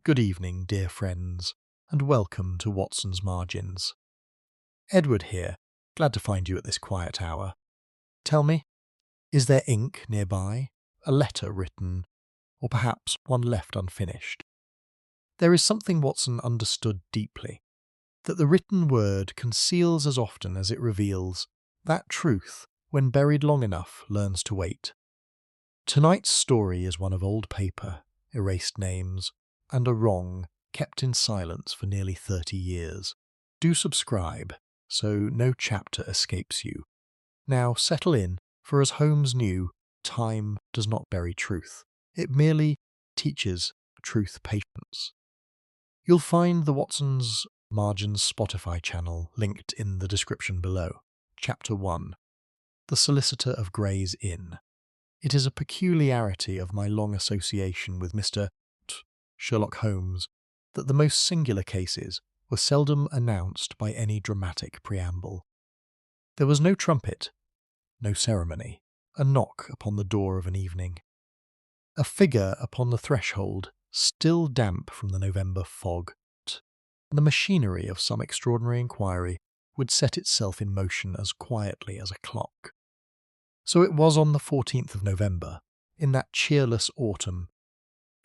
Good evening, dear friends, and welcome to Watson's Margins. Edward here, glad to find you at this quiet hour. Tell me, is there ink nearby, a letter written, or perhaps one left unfinished? There is something Watson understood deeply, that the written word conceals as often as it reveals. That truth, when buried long enough, learns to wait. Tonight's story is one of old paper, erased names, and a wrong kept in silence for nearly 30 years. Do subscribe, so no chapter escapes you. Now settle in, for as Holmes knew, time does not bury truth. It merely teaches truth patience. You'll find the Watson's Margins Spotify channel linked in the description below. Chapter 1. The Solicitor of Gray's Inn. It is a peculiarity of my long association with Mr. Sherlock Holmes that the most singular cases were seldom announced by any dramatic preamble. There was no trumpet, no ceremony, a knock upon the door of an evening, a figure upon the threshold, still damp from the November fog, and the machinery of some extraordinary inquiry would set itself in motion as quietly as a clock. So it was on the 14th of November, in that cheerless autumn,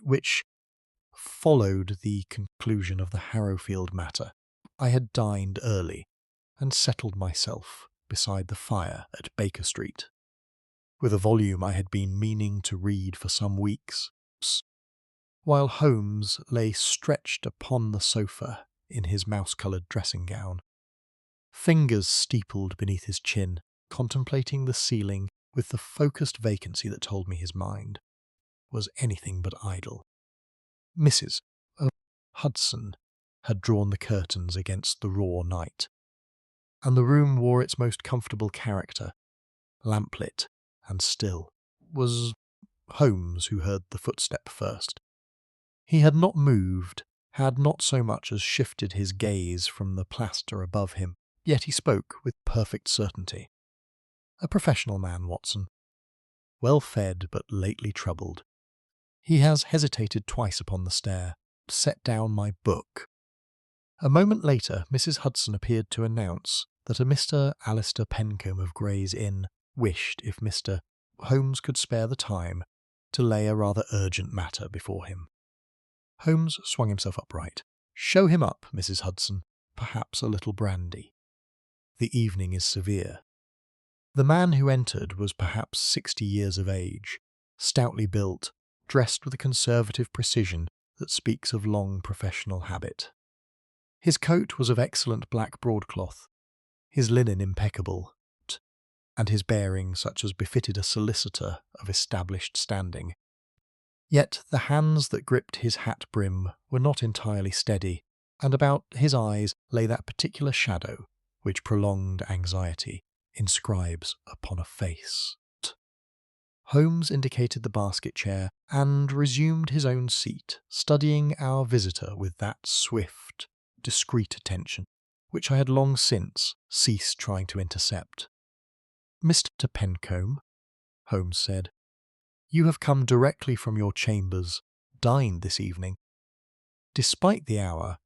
which followed the conclusion of the Harrowfield matter. I had dined early and settled myself beside the fire at Baker Street, with a volume I had been meaning to read for some weeks, while Holmes lay stretched upon the sofa in his mouse-coloured dressing-gown, fingers steepled beneath his chin, contemplating the ceiling with the focused vacancy that told me his mind was anything but idle. Mrs. Hudson had drawn the curtains against the raw night, and the room wore its most comfortable character, lamplit and still. Was Holmes who heard the footstep first. He had not moved, had not so much as shifted his gaze from the plaster above him, yet he spoke with perfect certainty. A professional man, Watson. Well fed but lately troubled. He has hesitated twice upon the stair, set down my book. A moment later, Mrs. Hudson appeared to announce that a Mr. Alistair Pencombe of Gray's Inn wished if Mr. Holmes could spare the time to lay a rather urgent matter before him. Holmes swung himself upright. Show him up, Mrs. Hudson. Perhaps a little brandy. The evening is severe. The man who entered was perhaps 60 years of age, stoutly built, dressed with a conservative precision that speaks of long professional habit. His coat was of excellent black broadcloth, his linen impeccable, and his bearing such as befitted a solicitor of established standing. Yet the hands that gripped his hat brim were not entirely steady, and about his eyes lay that particular shadow which prolonged anxiety inscribes upon a face. Holmes indicated the basket chair and resumed his own seat, studying our visitor with that swift, discreet attention which I had long since ceased trying to intercept. Mr. Pencombe, Holmes said, you have come directly from your chambers, dined this evening. Despite the hour,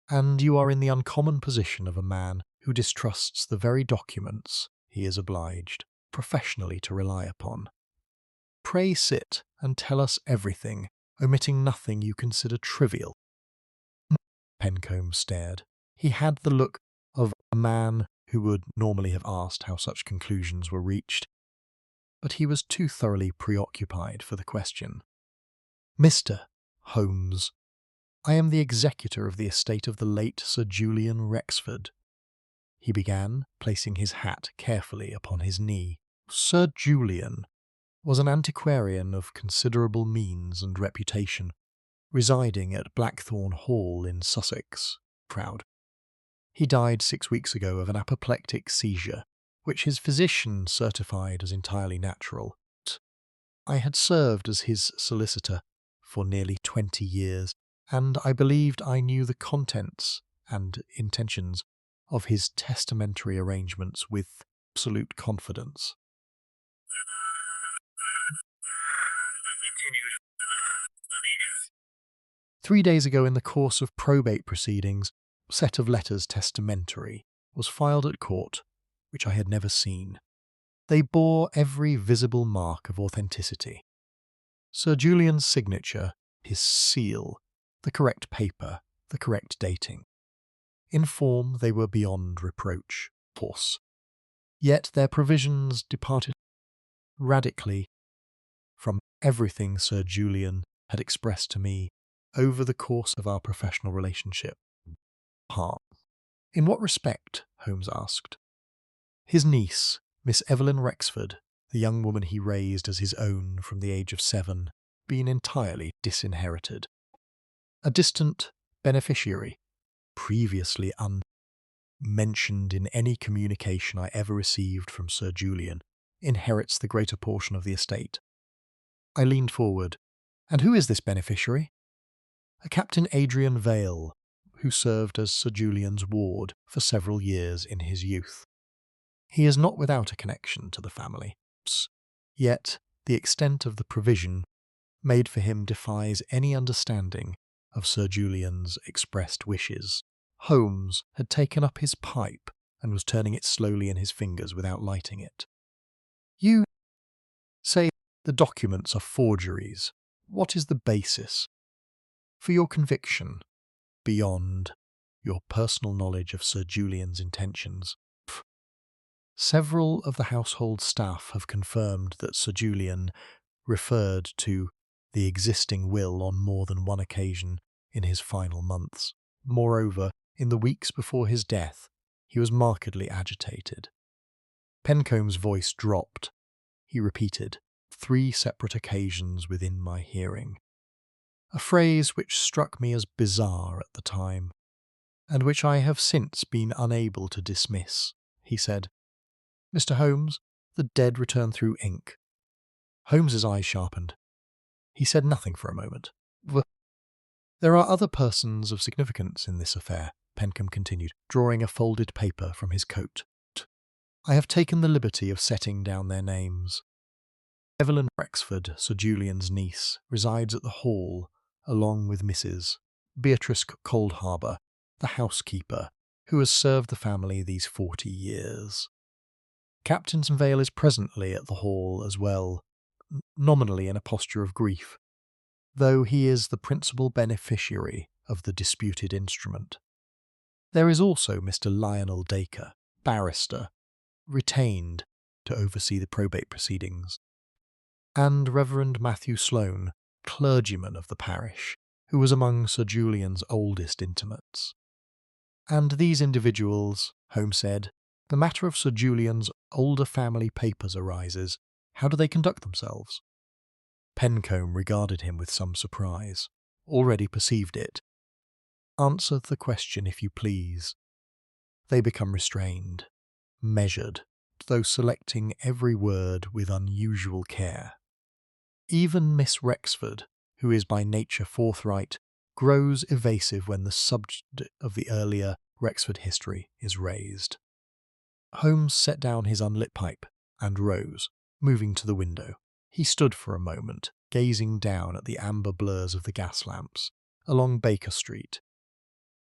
and you are in the uncommon position of a man who distrusts the very documents he is obliged professionally to rely upon. Pray sit and tell us everything, omitting nothing you consider trivial. Pencombe stared. He had the look of a man who would normally have asked how such conclusions were reached, but he was too thoroughly preoccupied for the question. Mr. Holmes, I am the executor of the estate of the late Sir Julian Rexford. He began, placing his hat carefully upon his knee. Sir Julian was an antiquarian of considerable means and reputation, residing at Blackthorn Hall in Sussex. Proud. He died 6 weeks ago of an apoplectic seizure, which his physician certified as entirely natural. I had served as his solicitor for nearly 20 years, and I believed I knew the contents and intentions of his testamentary arrangements with absolute confidence. 3 days ago, in the course of probate proceedings, a set of letters testamentary was filed at court, which I had never seen. They bore every visible mark of authenticity. Sir Julian's signature, his seal, the correct paper, the correct dating. In form they were beyond reproach, of course. Yet their provisions departed radically from everything Sir Julian had expressed to me over the course of our professional relationship. In what respect? Holmes asked. His niece, Miss Evelyn Rexford, the young woman he raised as his own from the age of 7, being entirely disinherited. A distant beneficiary, previously unmentioned in any communication I ever received from Sir Julian, inherits the greater portion of the estate. I leaned forward. And who is this beneficiary? A Captain Adrian Vale, who served as Sir Julian's ward for several years in his youth. He is not without a connection to the family, yet the extent of the provision made for him defies any understanding of Sir Julian's expressed wishes. Holmes had taken up his pipe and was turning it slowly in his fingers without lighting it. You say the documents are forgeries. What is the basis for your conviction, beyond your personal knowledge of Sir Julian's intentions? Several of the household staff have confirmed that Sir Julian referred to the existing will on more than one occasion in his final months. Moreover, in the weeks before his death, he was markedly agitated. Pencombe's voice dropped. He repeated, 3 separate occasions within my hearing. A phrase which struck me as bizarre at the time, and which I have since been unable to dismiss. He said, "Mr. Holmes, the dead return through ink." Holmes's eyes sharpened. He said nothing for a moment. There are other persons of significance in this affair, Pencombe continued, drawing a folded paper from his coat. I have taken the liberty of setting down their names. Evelyn Rexford, Sir Julian's niece, resides at the Hall, along with Mrs. Beatrice Coldharbour, the housekeeper, who has served the family these 40 years. Captain Vale is presently at the Hall as well, nominally in a posture of grief, though he is the principal beneficiary of the disputed instrument. There is also Mr. Lionel Dacre, barrister, retained to oversee the probate proceedings, and Reverend Matthew Sloane, clergyman of the parish, who was among Sir Julian's oldest intimates. And these individuals, Holmes said, the matter of Sir Julian's older family papers arises. How do they conduct themselves? Pencombe regarded him with some surprise. Already perceived it. Answer the question, if you please. They become restrained, measured, though selecting every word with unusual care. Even Miss Rexford, who is by nature forthright, grows evasive when the subject of the earlier Rexford history is raised. Holmes set down his unlit pipe and rose, moving to the window. He stood for a moment, gazing down at the amber blurs of the gas lamps along Baker Street,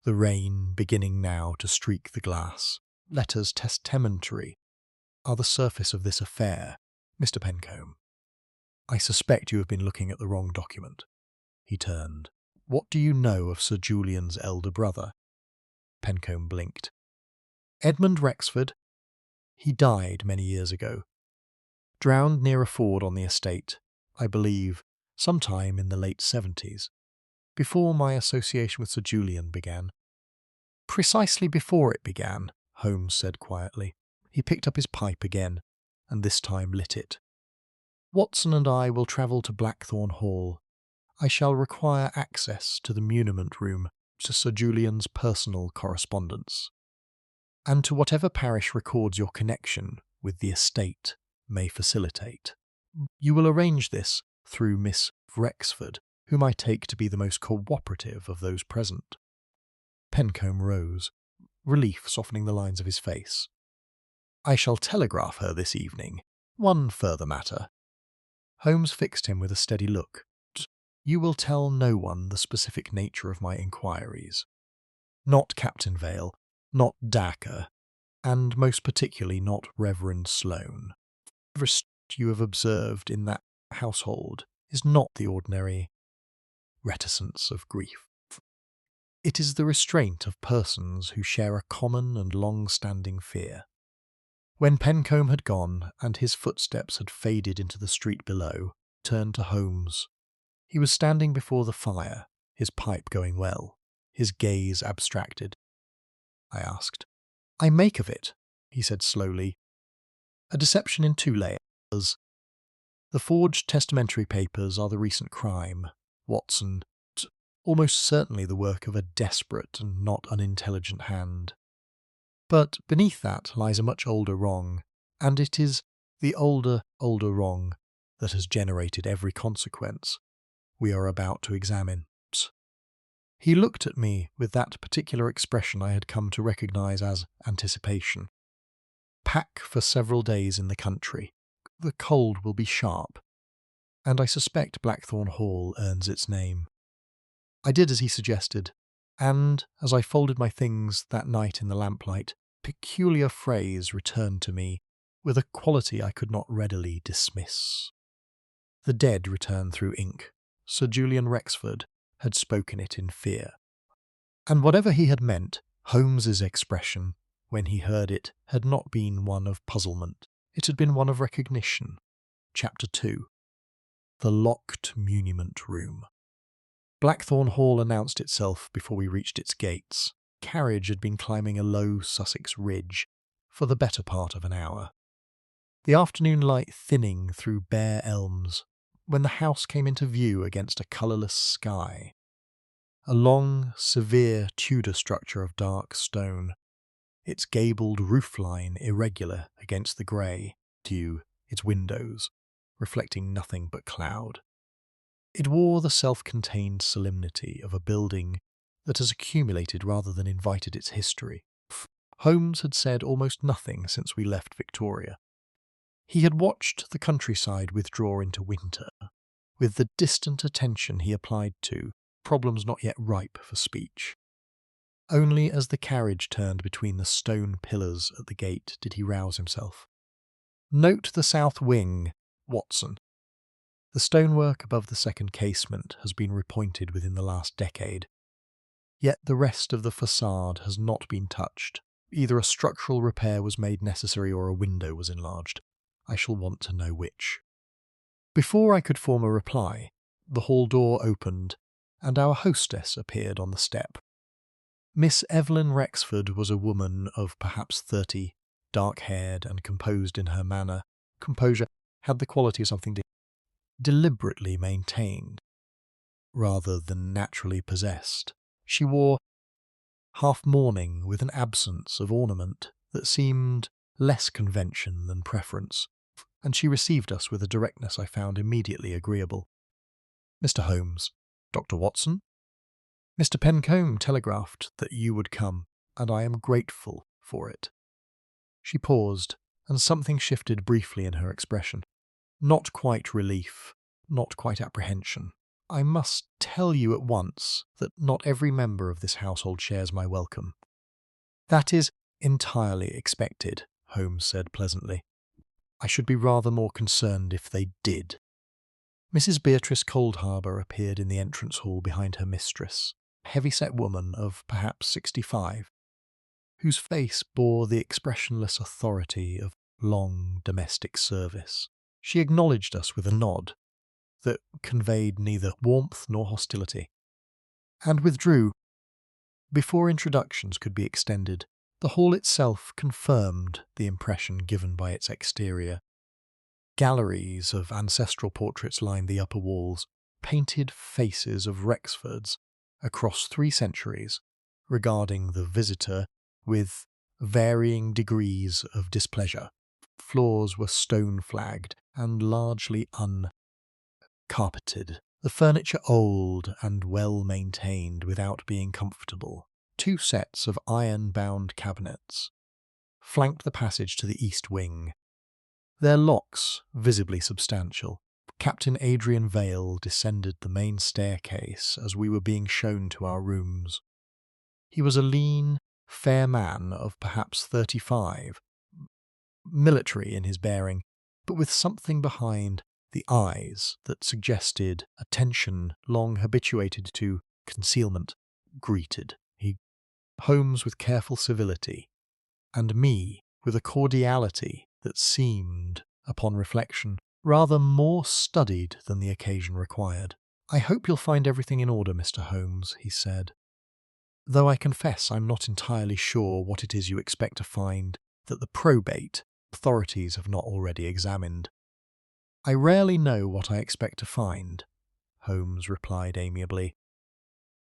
the rain beginning now to streak the glass. Letters testamentary are the surface of this affair, Mr. Pencombe. I suspect you have been looking at the wrong document. He turned. What do you know of Sir Julian's elder brother? Pencombe blinked. Edmund Rexford. He died many years ago. Drowned near a ford on the estate, I believe, sometime in the late 70s, before my association with Sir Julian began. Precisely before it began, Holmes said quietly. He picked up his pipe again, and this time lit it. Watson and I will travel to Blackthorn Hall. I shall require access to the muniment room, to Sir Julian's personal correspondence, and to whatever parish records your connection with the estate may facilitate. You will arrange this through Miss Rexford, whom I take to be the most cooperative of those present. Pencombe rose, relief softening the lines of his face. I shall telegraph her this evening. One further matter. Holmes fixed him with a steady look. You will tell no one the specific nature of my inquiries. Not Captain Vale, not Dacre, and most particularly not Reverend Sloane. The restraint you have observed in that household is not the ordinary reticence of grief. It is the restraint of persons who share a common and long-standing fear. When Pencombe had gone, and his footsteps had faded into the street below, turned to Holmes. He was standing before the fire, his pipe going well, his gaze abstracted. I asked. "I make of it," he said slowly, "a deception in two layers. The forged testamentary papers are the recent crime, Watson, almost certainly the work of a desperate and not unintelligent hand. But beneath that lies a much older wrong, and it is the older wrong that has generated every consequence we are about to examine." He looked at me with that particular expression I had come to recognise as anticipation. "Pack for several days in the country. The cold will be sharp, and I suspect Blackthorn Hall earns its name." I did as he suggested, and as I folded my things that night in the lamplight, a peculiar phrase returned to me with a quality I could not readily dismiss. The dead return through ink. Sir Julian Rexford had spoken it in fear. And whatever he had meant, Holmes's expression, when he heard it, had not been one of puzzlement. It had been one of recognition. Chapter 2. The Locked Muniment Room. Blackthorn Hall announced itself before we reached its gates. Carriage had been climbing a low Sussex ridge for the better part of an hour. The afternoon light thinning through bare elms, when the house came into view against a colourless sky. A long, severe Tudor structure of dark stone, its gabled roofline irregular against the grey dew, its windows, reflecting nothing but cloud. It wore the self-contained solemnity of a building that has accumulated rather than invited its history. Holmes had said almost nothing since we left Victoria. He had watched the countryside withdraw into winter, with the distant attention he applied to problems not yet ripe for speech. Only as the carriage turned between the stone pillars at the gate did he rouse himself. "Note the south wing, Watson. The stonework above the second casement has been repointed within the last decade. Yet the rest of the facade has not been touched. Either a structural repair was made necessary or a window was enlarged. I shall want to know which." Before I could form a reply, the hall door opened, and our hostess appeared on the step. Miss Evelyn Rexford was a woman of perhaps 30, dark-haired and composed in her manner. Composure had the quality of something deliberately maintained, rather than naturally possessed. She wore half-mourning with an absence of ornament that seemed less convention than preference, and she received us with a directness I found immediately agreeable. "Mr. Holmes, Dr. Watson? Mr. Pencombe telegraphed that you would come, and I am grateful for it." She paused, and something shifted briefly in her expression. Not quite relief, not quite apprehension. "I must tell you at once that not every member of this household shares my welcome." "That is entirely expected," Holmes said pleasantly. "I should be rather more concerned if they did." Mrs. Beatrice Coldharbour appeared in the entrance hall behind her mistress, a heavy-set woman of perhaps 65, whose face bore the expressionless authority of long domestic service. She acknowledged us with a nod that conveyed neither warmth nor hostility, and withdrew. Before introductions could be extended, the hall itself confirmed the impression given by its exterior. Galleries of ancestral portraits lined the upper walls, painted faces of Rexfords across 3 centuries, regarding the visitor with varying degrees of displeasure. Floors were stone-flagged and largely uncarpeted, the furniture old and well-maintained without being comfortable. 2 sets of iron-bound cabinets flanked the passage to the east wing, their locks visibly substantial. Captain Adrian Vale descended the main staircase as we were being shown to our rooms. He was a lean, fair man of perhaps 35, military in his bearing, but with something behind the eyes that suggested attention long habituated to concealment. Greeted he Holmes with careful civility, and me with a cordiality that seemed, upon reflection, rather more studied than the occasion required. "I hope you'll find everything in order, Mr. Holmes," he said, "though I confess I'm not entirely sure what it is you expect to find that the probate authorities have not already examined." "I rarely know what I expect to find," Holmes replied amiably.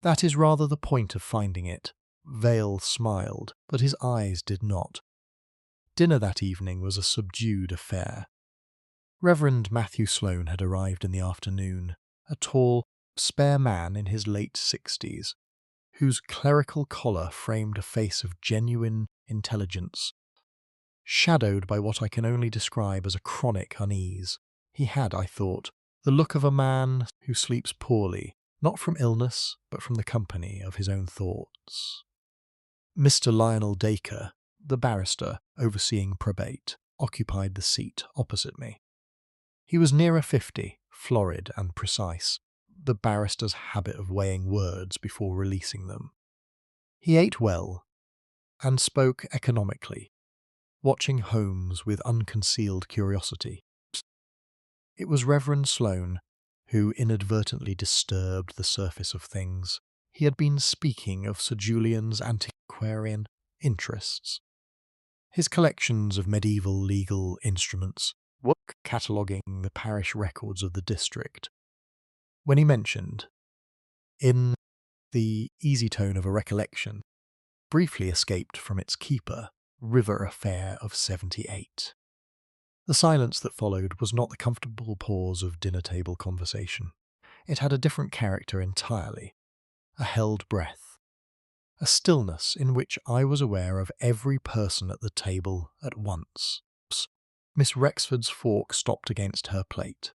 "That is rather the point of finding it." Vale smiled, but his eyes did not. Dinner that evening was a subdued affair. Reverend Matthew Sloane had arrived in the afternoon, a tall, spare man in his late 60s, whose clerical collar framed a face of genuine intelligence, shadowed by what I can only describe as a chronic unease. He had, I thought, the look of a man who sleeps poorly, not from illness, but from the company of his own thoughts. Mr. Lionel Dacre, the barrister overseeing probate, occupied the seat opposite me. He was nearer 50, florid and precise, the barrister's habit of weighing words before releasing them. He ate well, and spoke economically, watching Holmes with unconcealed curiosity. It was Reverend Sloane who inadvertently disturbed the surface of things. He had been speaking of Sir Julian's antiquarian interests, his collections of medieval legal instruments, work cataloguing the parish records of the district, when he mentioned, in the easy tone of a recollection, briefly escaped from its keeper, river affair of 78. The silence that followed was not the comfortable pause of dinner-table conversation. It had a different character entirely, a held breath, a stillness in which I was aware of every person at the table at once. Miss Rexford's fork stopped against her plate.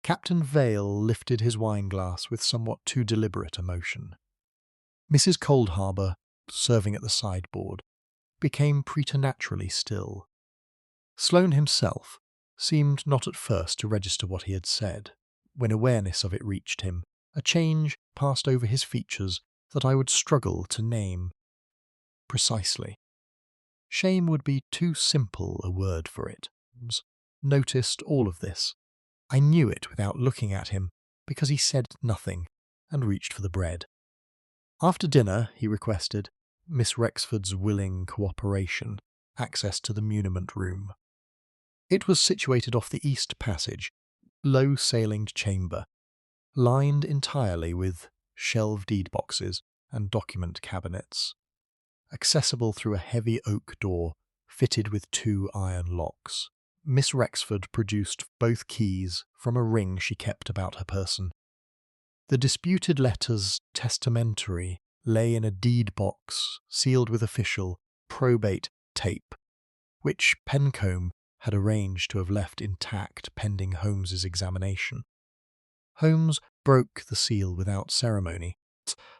Captain Vale lifted his wine-glass with somewhat too deliberate emotion. Mrs. Coldharbour, serving at the sideboard, became preternaturally still. Sloane himself seemed not at first to register what he had said. When awareness of it reached him, a change passed over his features that I would struggle to name precisely. Shame would be too simple a word for it. Holmes noticed all of this. I knew it without looking at him, because he said nothing, and reached for the bread. After dinner, he requested, Miss Rexford's willing cooperation, access to the muniment room. It was situated off the east passage, low-ceilinged chamber, lined entirely with shelved deed boxes and document cabinets, accessible through a heavy oak door fitted with 2 iron locks. Miss Rexford produced both keys from a ring she kept about her person. The disputed letters Testamentary lay in a deed box sealed with official probate tape, which Pencombe had arranged to have left intact pending Holmes's examination. Holmes broke the seal without ceremony,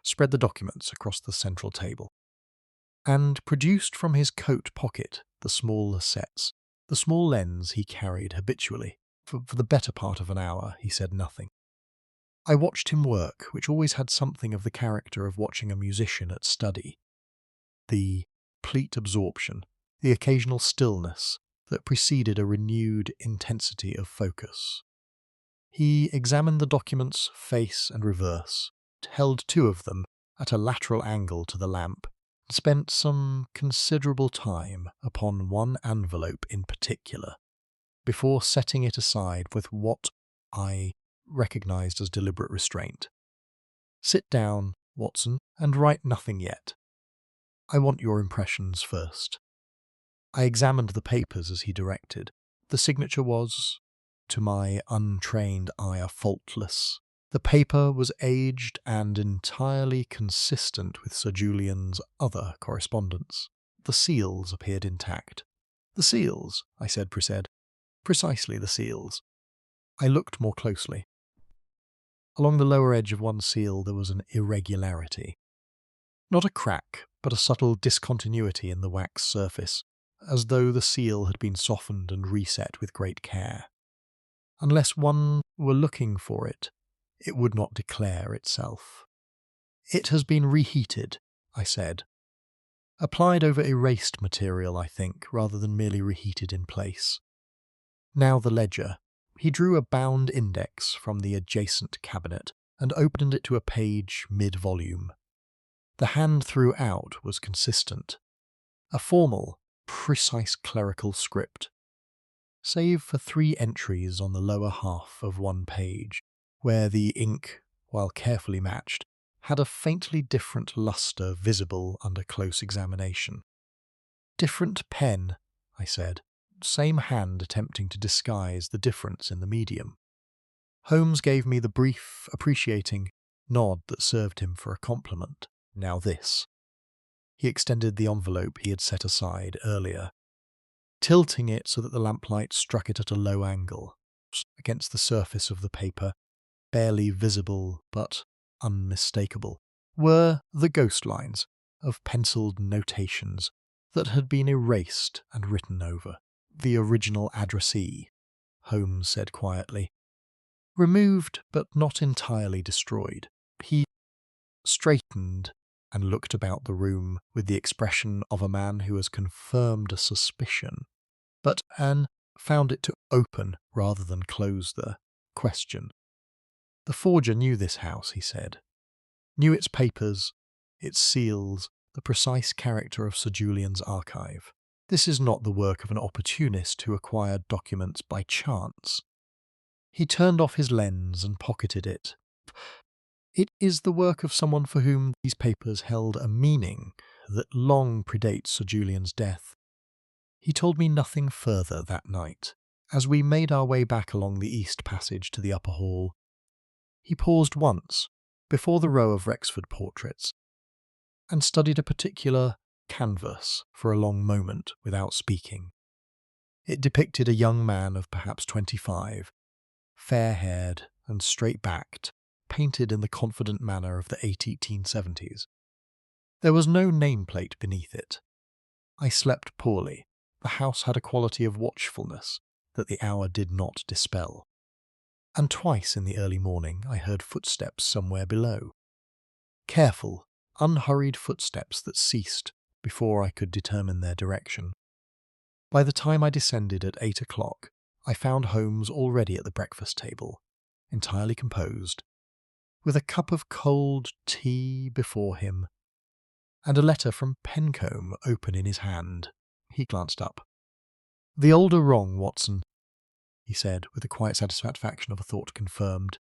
spread the documents across the central table, and produced from his coat pocket the small sets, the small lens he carried habitually. For the better part of an hour he said nothing. I watched him work, which always had something of the character of watching a musician at study. The complete absorption, the occasional stillness that preceded a renewed intensity of focus. He examined the documents face and reverse, held 2 of them at a lateral angle to the lamp, and spent some considerable time upon one envelope in particular, before setting it aside with what I recognized as deliberate restraint. "Sit down, Watson, and write nothing yet. I want your impressions first." I examined the papers as he directed. The signature was, to my untrained eye, faultless. The paper was aged and entirely consistent with Sir Julian's other correspondence. The seals appeared intact. "The seals," I said, "Precisely the seals." I looked more closely. Along the lower edge of one seal there was an irregularity. Not a crack, but a subtle discontinuity in the wax surface, as though the seal had been softened and reset with great care. Unless one were looking for it, it would not declare itself. "It has been reheated," I said. "Applied over erased material, I think, rather than merely reheated in place." Now the ledger. He drew a bound index from the adjacent cabinet and opened it to a page mid-volume. The hand throughout was consistent. A formal, precise clerical script, save for 3 entries on the lower half of one page, where the ink, while carefully matched, had a faintly different lustre visible under close examination. "Different pen," I said, same hand attempting to disguise the difference in the medium. Holmes gave me the brief, appreciating nod that served him for a compliment. "Now this." He extended the envelope he had set aside earlier, tilting it so that the lamplight struck it at a low angle, against the surface of the paper, barely visible but unmistakable, were the ghost lines of pencilled notations that had been erased and written over. "The original addressee," Holmes said quietly. "Removed but not entirely destroyed." He straightened and looked about the room with the expression of a man who has confirmed a suspicion, but found it to open rather than close the question. "The forger knew this house," he said. "Knew its papers, its seals, the precise character of Sir Julian's archive. This is not the work of an opportunist who acquired documents by chance." He turned off his lens and pocketed it. "It is the work of someone for whom these papers held a meaning that long predates Sir Julian's death." He told me nothing further that night. As we made our way back along the east passage to the upper hall, he paused once before the row of Rexford portraits and studied a particular canvas for a long moment without speaking. It depicted a young man of perhaps 25, fair-haired and straight-backed, painted in the confident manner of the 1870s. There was no nameplate beneath it. I slept poorly. The house had a quality of watchfulness that the hour did not dispel. And twice in the early morning I heard footsteps somewhere below. Careful, unhurried footsteps that ceased before I could determine their direction. By the time I descended at 8 o'clock, I found Holmes already at the breakfast table, entirely composed, with a cup of cold tea before him, and a letter from Pencombe open in his hand. He glanced up. "The older wrong, Watson," he said, with the quiet satisfaction of a thought confirmed.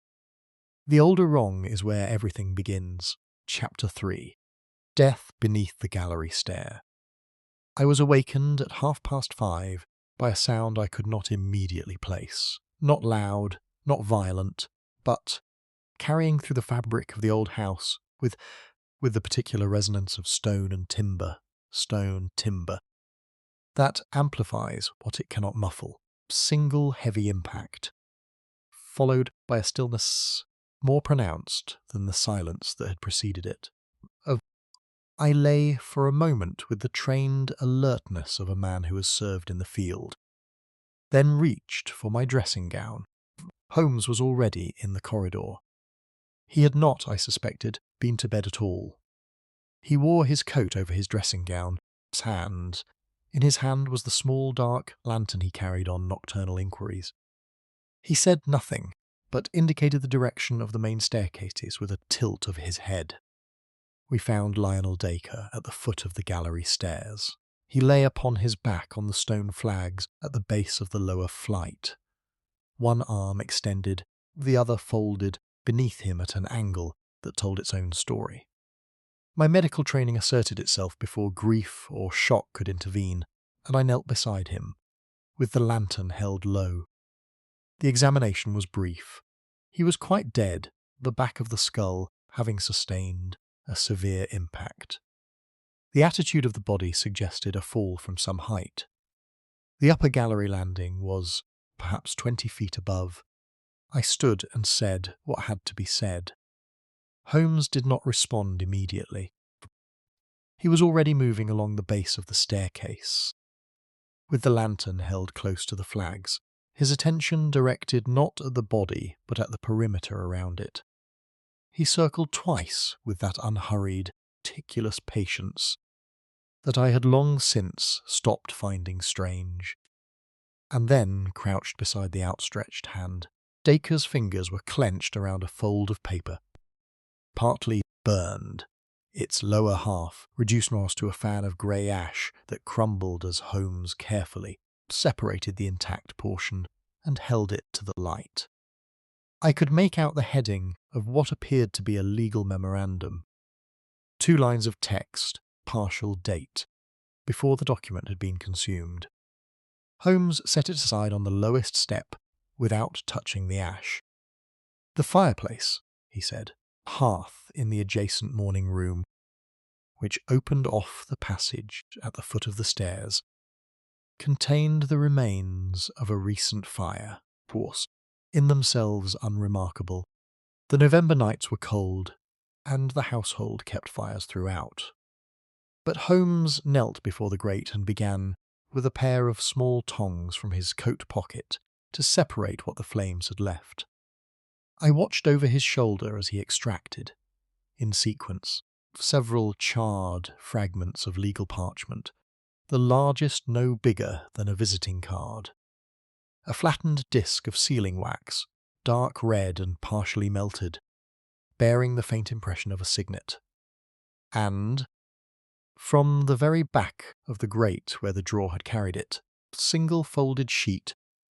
"The older wrong is where everything begins. Chapter 3. Death beneath the gallery stair." I was awakened at 5:30 by a sound I could not immediately place. Not loud, not violent, but carrying through the fabric of the old house with the particular resonance of stone and timber, that amplifies what it cannot muffle. Single heavy impact, followed by a stillness more pronounced than the silence that had preceded it. I lay for a moment with the trained alertness of a man who has served in the field, then reached for my dressing gown. Holmes was already in the corridor. He had not, I suspected, been to bed at all. He wore his coat over his dressing gown. In his hand was the small dark lantern he carried on nocturnal inquiries. He said nothing, but indicated the direction of the main staircases with a tilt of his head. We found Lionel Dacre at the foot of the gallery stairs. He lay upon his back on the stone flags at the base of the lower flight, one arm extended, the other folded beneath him at an angle that told its own story. My medical training asserted itself before grief or shock could intervene, and I knelt beside him, with the lantern held low. The examination was brief. He was quite dead, the back of the skull having sustained a severe impact. The attitude of the body suggested a fall from some height. The upper gallery landing was perhaps 20 feet above, I stood and said what had to be said. Holmes did not respond immediately. He was already moving along the base of the staircase, with the lantern held close to the flags, his attention directed not at the body but at the perimeter around it. He circled twice with that unhurried, meticulous patience that I had long since stopped finding strange, and then crouched beside the outstretched hand. Dacre's fingers were clenched around a fold of paper, partly burned, its lower half reduced almost to a fan of grey ash that crumbled as Holmes carefully separated the intact portion and held it to the light. I could make out the heading of what appeared to be a legal memorandum. 2 lines of text, partial date, before the document had been consumed. Holmes set it aside on the lowest step without touching the ash. "The fireplace," he said, "hearth in the adjacent morning room, which opened off the passage at the foot of the stairs, contained the remains of a recent fire, course, in themselves unremarkable. The November nights were cold, and the household kept fires throughout." But Holmes knelt before the grate and began, with a pair of small tongs from his coat pocket, to separate what the flames had left. I watched over his shoulder as he extracted, in sequence, several charred fragments of legal parchment, the largest no bigger than a visiting card. A flattened disc of sealing wax, dark red and partially melted, bearing the faint impression of a signet. And, from the very back of the grate where the drawer had carried it, a single folded sheet,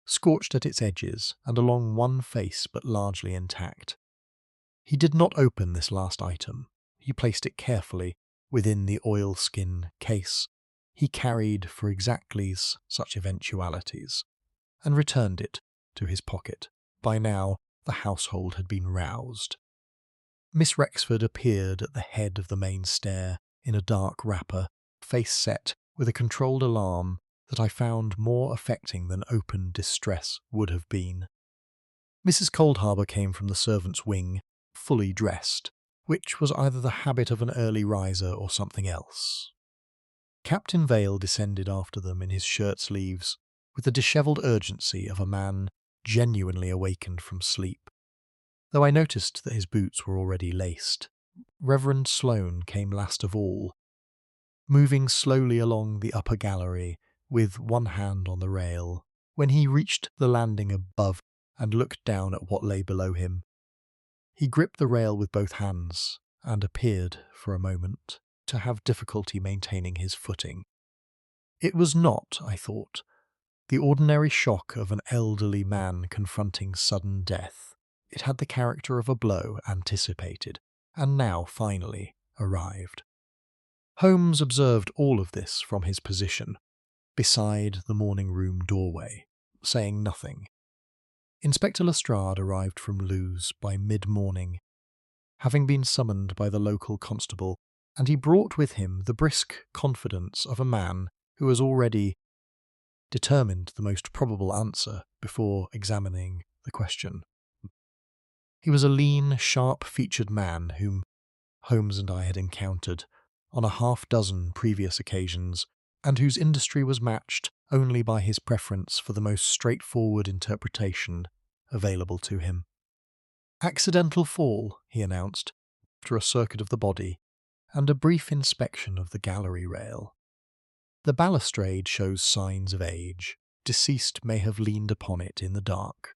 scorched at its edges and along one face but largely intact. He did not open this last item. He placed it carefully within the oilskin case he carried for exactly such eventualities, and returned it to his pocket. By now, the household had been roused. Miss Rexford appeared at the head of the main stair in a dark wrapper, face set with a controlled alarm that I found more affecting than open distress would have been. Mrs. Coldharbour came from the servants' wing, fully dressed, which was either the habit of an early riser or something else. Captain Vale descended after them in his shirt-sleeves, with the dishevelled urgency of a man genuinely awakened from sleep, though I noticed that his boots were already laced. Reverend Sloane came last of all, moving slowly along the upper gallery with one hand on the rail. When he reached the landing above and looked down at what lay below him, he gripped the rail with both hands and appeared, for a moment, to have difficulty maintaining his footing. It was not, I thought, the ordinary shock of an elderly man confronting sudden death. It had the character of a blow anticipated, and now finally arrived. Holmes observed all of this from his position, beside the morning-room doorway, saying nothing. Inspector Lestrade arrived from Lewes by mid-morning, having been summoned by the local constable, and he brought with him the brisk confidence of a man who has already determined the most probable answer before examining the question. He was a lean, sharp-featured man whom Holmes and I had encountered on a half-dozen previous occasions, and whose industry was matched only by his preference for the most straightforward interpretation available to him. "Accidental fall," he announced, after a circuit of the body and a brief inspection of the gallery rail. "The balustrade shows signs of age. Deceased may have leaned upon it in the dark.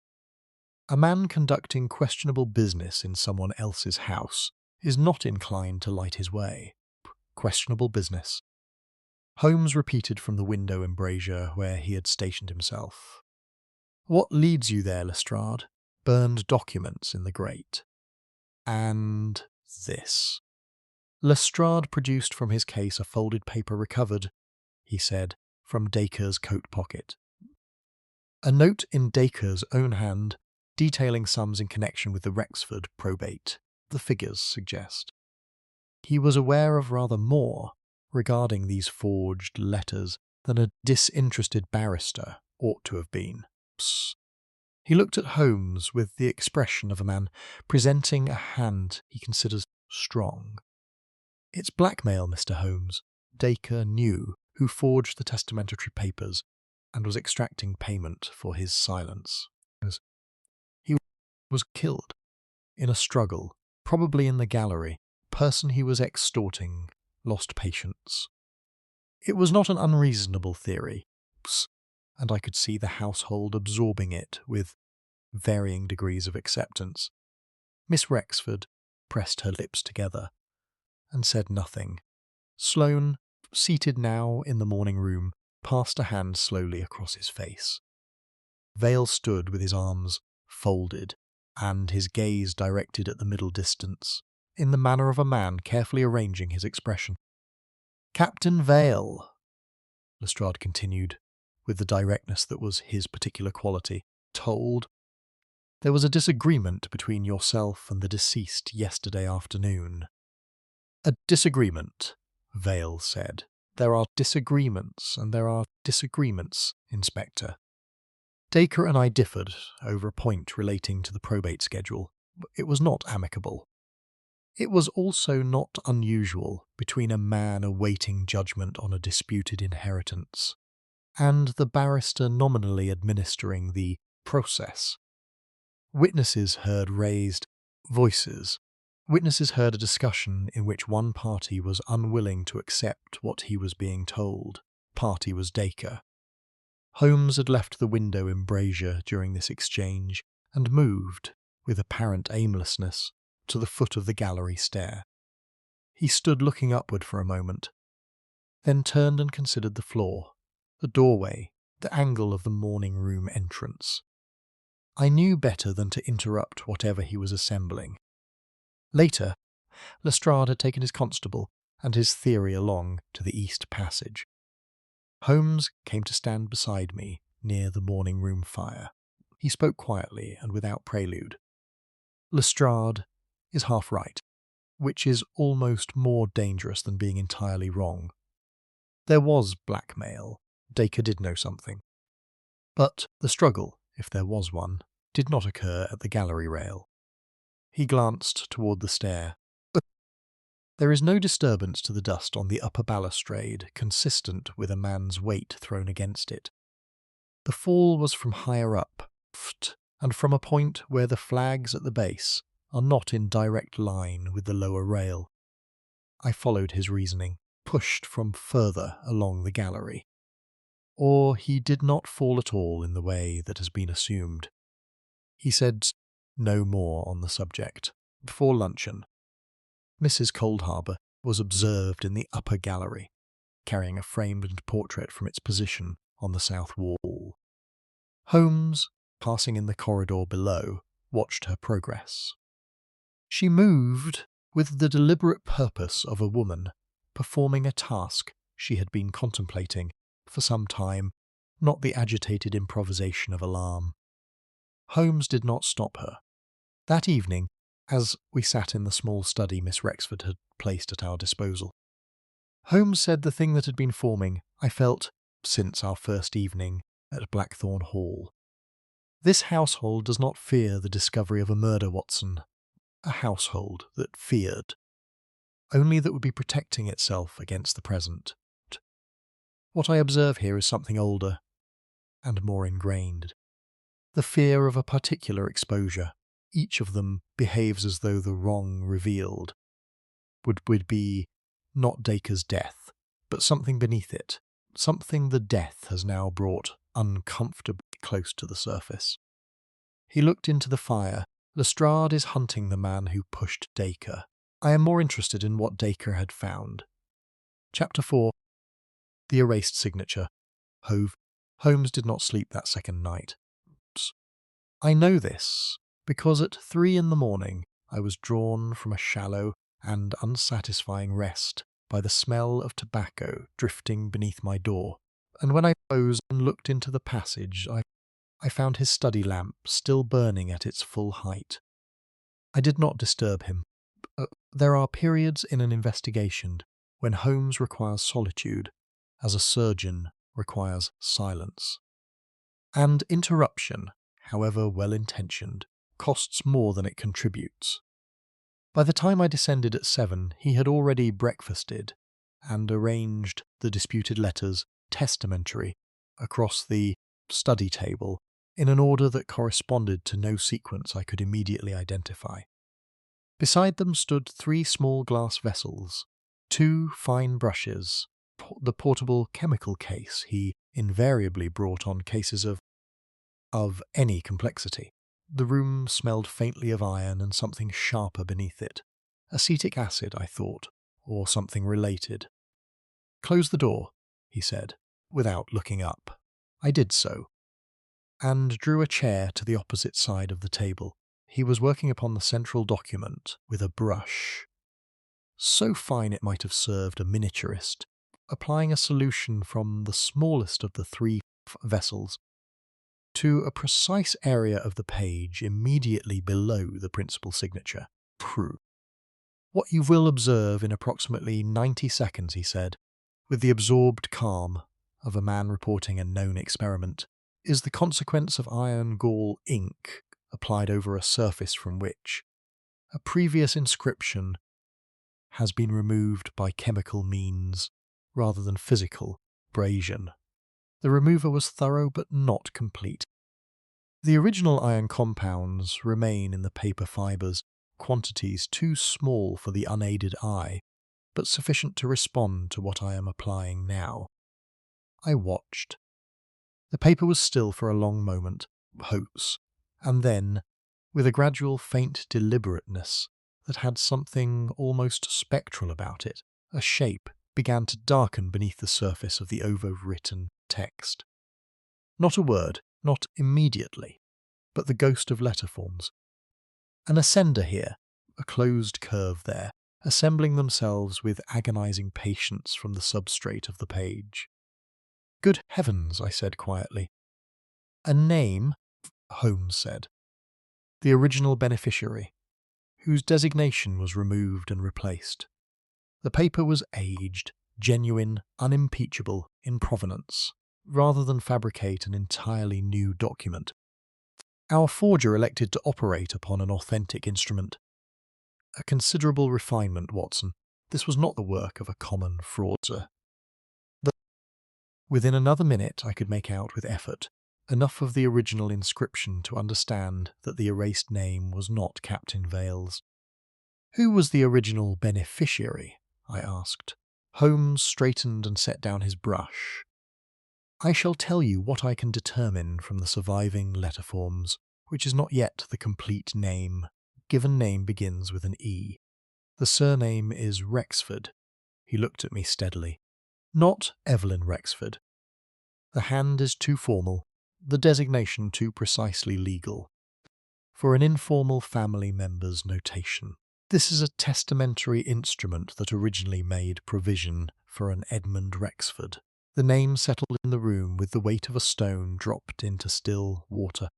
A man conducting questionable business in someone else's house is not inclined to light his way. Questionable business." Holmes repeated from the window embrasure where he had stationed himself. "What leads you there, Lestrade?" "Burned documents in the grate. And this." Lestrade produced from his case a folded paper recovered, he said, from Dacre's coat pocket. A note in Dacre's own hand, detailing sums in connection with the Rexford probate, the figures suggest. He was aware of rather more regarding these forged letters than a disinterested barrister ought to have been. He looked at Holmes with the expression of a man presenting a hand he considers strong. "It's blackmail, Mr. Holmes. Dacre knew who forged the testamentary papers and was extracting payment for his silence. He was killed in a struggle, probably in the gallery. The person he was extorting lost patience. It was not an unreasonable theory, and I could see the household absorbing it with varying degrees of acceptance. Miss Rexford pressed her lips together and said nothing. Sloane, seated now in the morning room, passed a hand slowly across his face. Vale stood with his arms folded and his gaze directed at the middle distance, in the manner of a man carefully arranging his expression. "Captain Vale," Lestrade continued, with the directness that was his particular quality, "told there was a disagreement between yourself and the deceased yesterday afternoon." "A disagreement," Vale said. "There are disagreements, and there are disagreements, Inspector. Dacre and I differed over a point relating to the probate schedule. It was not amicable. It was also not unusual between a man awaiting judgment on a disputed inheritance and the barrister nominally administering the process. Witnesses heard raised voices. Witnesses heard a discussion in which one party was unwilling to accept what he was being told. Party was Dacre. Holmes had left the window embrasure during this exchange and moved, with apparent aimlessness, to the foot of the gallery stair. He stood looking upward for a moment, then turned and considered the floor, the doorway, the angle of the morning room entrance. I knew better than to interrupt whatever he was assembling. Later, Lestrade had taken his constable and his theory along to the east passage. Holmes came to stand beside me near the morning room fire. He spoke quietly and without prelude. "Lestrade is half right, which is almost more dangerous than being entirely wrong. There was blackmail. Dacre did know something. But the struggle, if there was one, did not occur at the gallery rail." He glanced toward the stair. "There is no disturbance to the dust on the upper balustrade consistent with a man's weight thrown against it. The fall was from higher up, and from a point where the flags at the base are not in direct line with the lower rail." I followed his reasoning, pushed from further along the gallery. "Or he did not fall at all in the way that has been assumed." He said no more on the subject. Before luncheon, Mrs. Coldharbour was observed in the upper gallery, carrying a framed portrait from its position on the south wall. Holmes, passing in the corridor below, watched her progress. She moved with the deliberate purpose of a woman performing a task she had been contemplating for some time, not the agitated improvisation of alarm. Holmes did not stop her. That evening, as we sat in the small study Miss Rexford had placed at our disposal, Holmes said the thing that had been forming, I felt, since our first evening at Blackthorn Hall. "This household does not fear the discovery of a murder, Watson. A household that feared. Only that would be protecting itself against the present. What I observe here is something older and more ingrained. The fear of a particular exposure. Each of them behaves as though the wrong revealed would be not Dacre's death, but something beneath it, something the death has now brought uncomfortably close to the surface." He looked into the fire. "Lestrade is hunting the man who pushed Dacre. I am more interested in what Dacre had found." Chapter 4. The erased signature. Holmes did not sleep that second night. I know this because at 3 a.m. I was drawn from a shallow and unsatisfying rest by the smell of tobacco drifting beneath my door, and when I rose and looked into the passage, I found his study lamp still burning at its full height. I did not disturb him. There are periods in an investigation when Holmes requires solitude, as a surgeon requires silence. And interruption however well-intentioned, costs more than it contributes. By the time I descended at 7, he had already breakfasted and arranged the disputed letters Testamentary across the study table in an order that corresponded to no sequence I could immediately identify. Beside them stood 3 small glass vessels, 2 fine brushes, the portable chemical case he invariably brought on cases of any complexity. The room smelled faintly of iron and something sharper beneath it. Acetic acid, I thought, or something related. "Close the door," he said, without looking up. I did so, and drew a chair to the opposite side of the table. He was working upon the central document with a brush, so fine it might have served a miniaturist, applying a solution from the smallest of the 3 vessels to a precise area of the page immediately below the principal signature. Prue. "What you will observe in approximately 90 seconds," he said, with the absorbed calm of a man reporting a known experiment, "is the consequence of iron gall ink applied over a surface from which a previous inscription has been removed by chemical means rather than physical abrasion. The remover was thorough but not complete. The original iron compounds remain in the paper fibres, quantities too small for the unaided eye, but sufficient to respond to what I am applying now." I watched. The paper was still for a long moment, hopes, and then, with a gradual faint deliberateness that had something almost spectral about it, a shape began to darken beneath the surface of the overwritten text. Not a word, not immediately, but the ghost of letter forms. An ascender here, a closed curve there, assembling themselves with agonizing patience from the substrate of the page. "Good heavens," I said quietly. "A name," Holmes said. "The original beneficiary, whose designation was removed and replaced. The paper was aged, genuine, unimpeachable in provenance, rather than fabricate an entirely new document. Our forger elected to operate upon an authentic instrument. A considerable refinement, Watson. This was not the work of a common fraudster." Within another minute I could make out with effort enough of the original inscription to understand that the erased name was not Captain Vale's. "Who was the original beneficiary?" I asked. Holmes straightened and set down his brush. "I shall tell you what I can determine from the surviving letter forms, which is not yet the complete name. Given name begins with an E. The surname is Rexford." He looked at me steadily. "Not Evelyn Rexford. The hand is too formal, the designation too precisely legal, for an informal family member's notation. This is a testamentary instrument that originally made provision for an Edmund Rexford. The name settled in the room with the weight of a stone dropped into still water.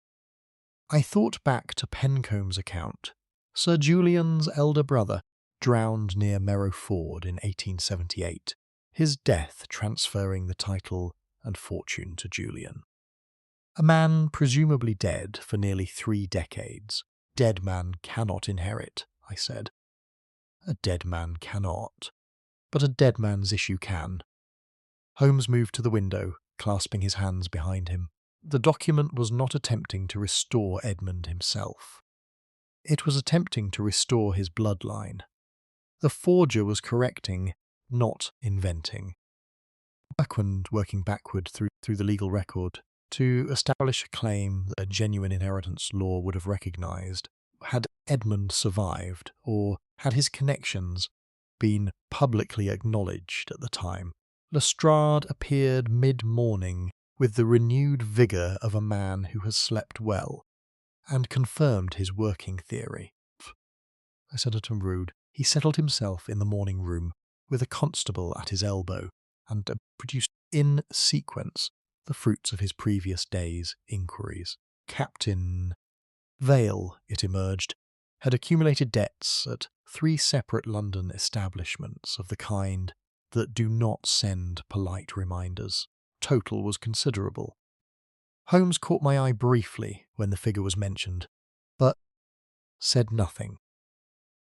I thought back to Pencombe's account. Sir Julian's elder brother, drowned near Merrow Ford in 1878, his death transferring the title and fortune to Julian. A man presumably dead for nearly 3 decades. Dead man cannot inherit, I said. A dead man cannot, but a dead man's issue can. Holmes moved to the window, clasping his hands behind him. The document was not attempting to restore Edmund himself. It was attempting to restore his bloodline. The forger was correcting, not inventing. Working backward through the legal record to establish a claim that a genuine inheritance law would have recognised. Had Edmund survived, or had his connections been publicly acknowledged at the time? Lestrade appeared mid-morning with the renewed vigour of a man who has slept well, and confirmed his working theory. I said to Rude. He settled himself in the morning room, with a constable at his elbow, and produced in sequence the fruits of his previous day's inquiries. Captain Vale, it emerged, had accumulated debts at 3 separate London establishments of the kind that do not send polite reminders. Total was considerable. Holmes caught my eye briefly when the figure was mentioned, but said nothing.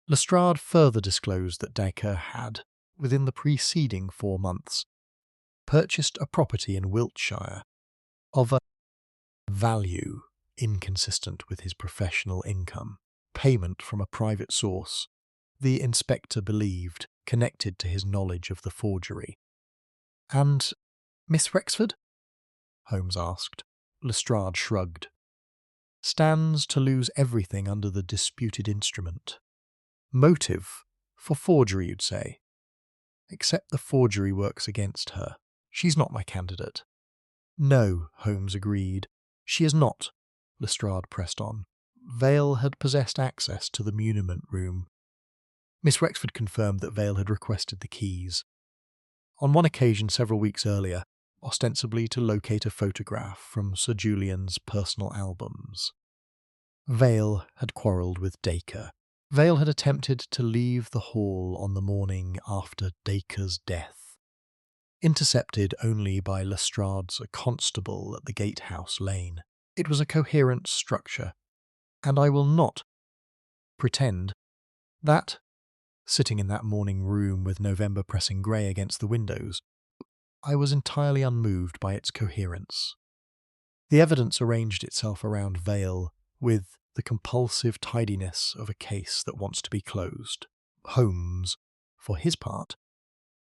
Lestrade further disclosed that Dacre had, within the preceding 4 months, purchased a property in Wiltshire of a value inconsistent with his professional income, payment from a private source, the inspector believed connected to his knowledge of the forgery. "And Miss Rexford?" Holmes asked. Lestrade shrugged. "Stands to lose everything under the disputed instrument. Motive for forgery, you'd say. Except the forgery works against her. She's not my candidate." "No," Holmes agreed. "She is not," Lestrade pressed on. Vale had possessed access to the muniment room. Miss Rexford confirmed that Vale had requested the keys. On one occasion several weeks earlier, ostensibly to locate a photograph from Sir Julian's personal albums. Vale had quarrelled with Dacre. Vale had attempted to leave the hall on the morning after Dacre's death, intercepted only by Lestrade's constable at the gatehouse lane. It was a coherent structure, and I will not pretend that, sitting in that morning room with November pressing grey against the windows, I was entirely unmoved by its coherence. The evidence arranged itself around Vale with the compulsive tidiness of a case that wants to be closed. Holmes, for his part,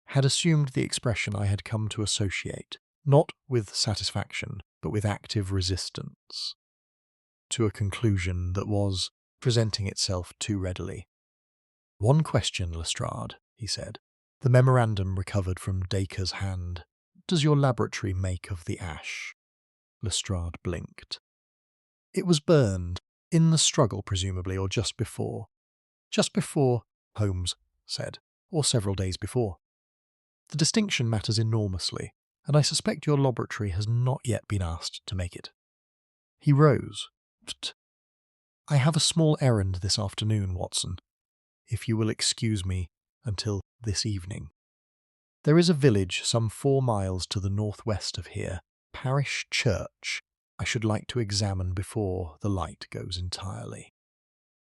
had assumed the expression I had come to associate, not with satisfaction, but with active resistance, to a conclusion that was presenting itself too readily. "One question, Lestrade," he said. The memorandum recovered from Dacre's hand. "Does your laboratory make of the ash?" Lestrade blinked. "It was burned, in the struggle presumably, or just before." "Just before," Holmes said, "or several days before. The distinction matters enormously, and I suspect your laboratory has not yet been asked to make it." He rose. "I have a small errand this afternoon, Watson, if you will excuse me until this evening. There is a village some 4 miles to the northwest of here, parish church, I should like to examine before the light goes entirely."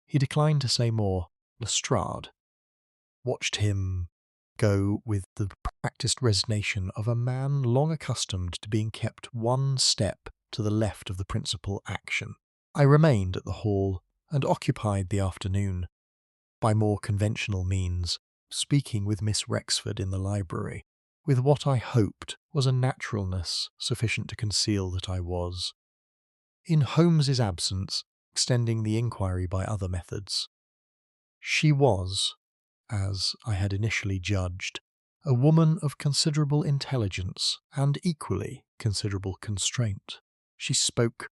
He declined to say more. Lestrade watched him go with the practised resignation of a man long accustomed to being kept one step to the left of the principal action. I remained at the hall and occupied the afternoon, by more conventional means, speaking with Miss Rexford in the library, with what I hoped was a naturalness sufficient to conceal that I was, in Holmes's absence, extending the inquiry by other methods. She was, as I had initially judged, a woman of considerable intelligence and equally considerable constraint. She spoke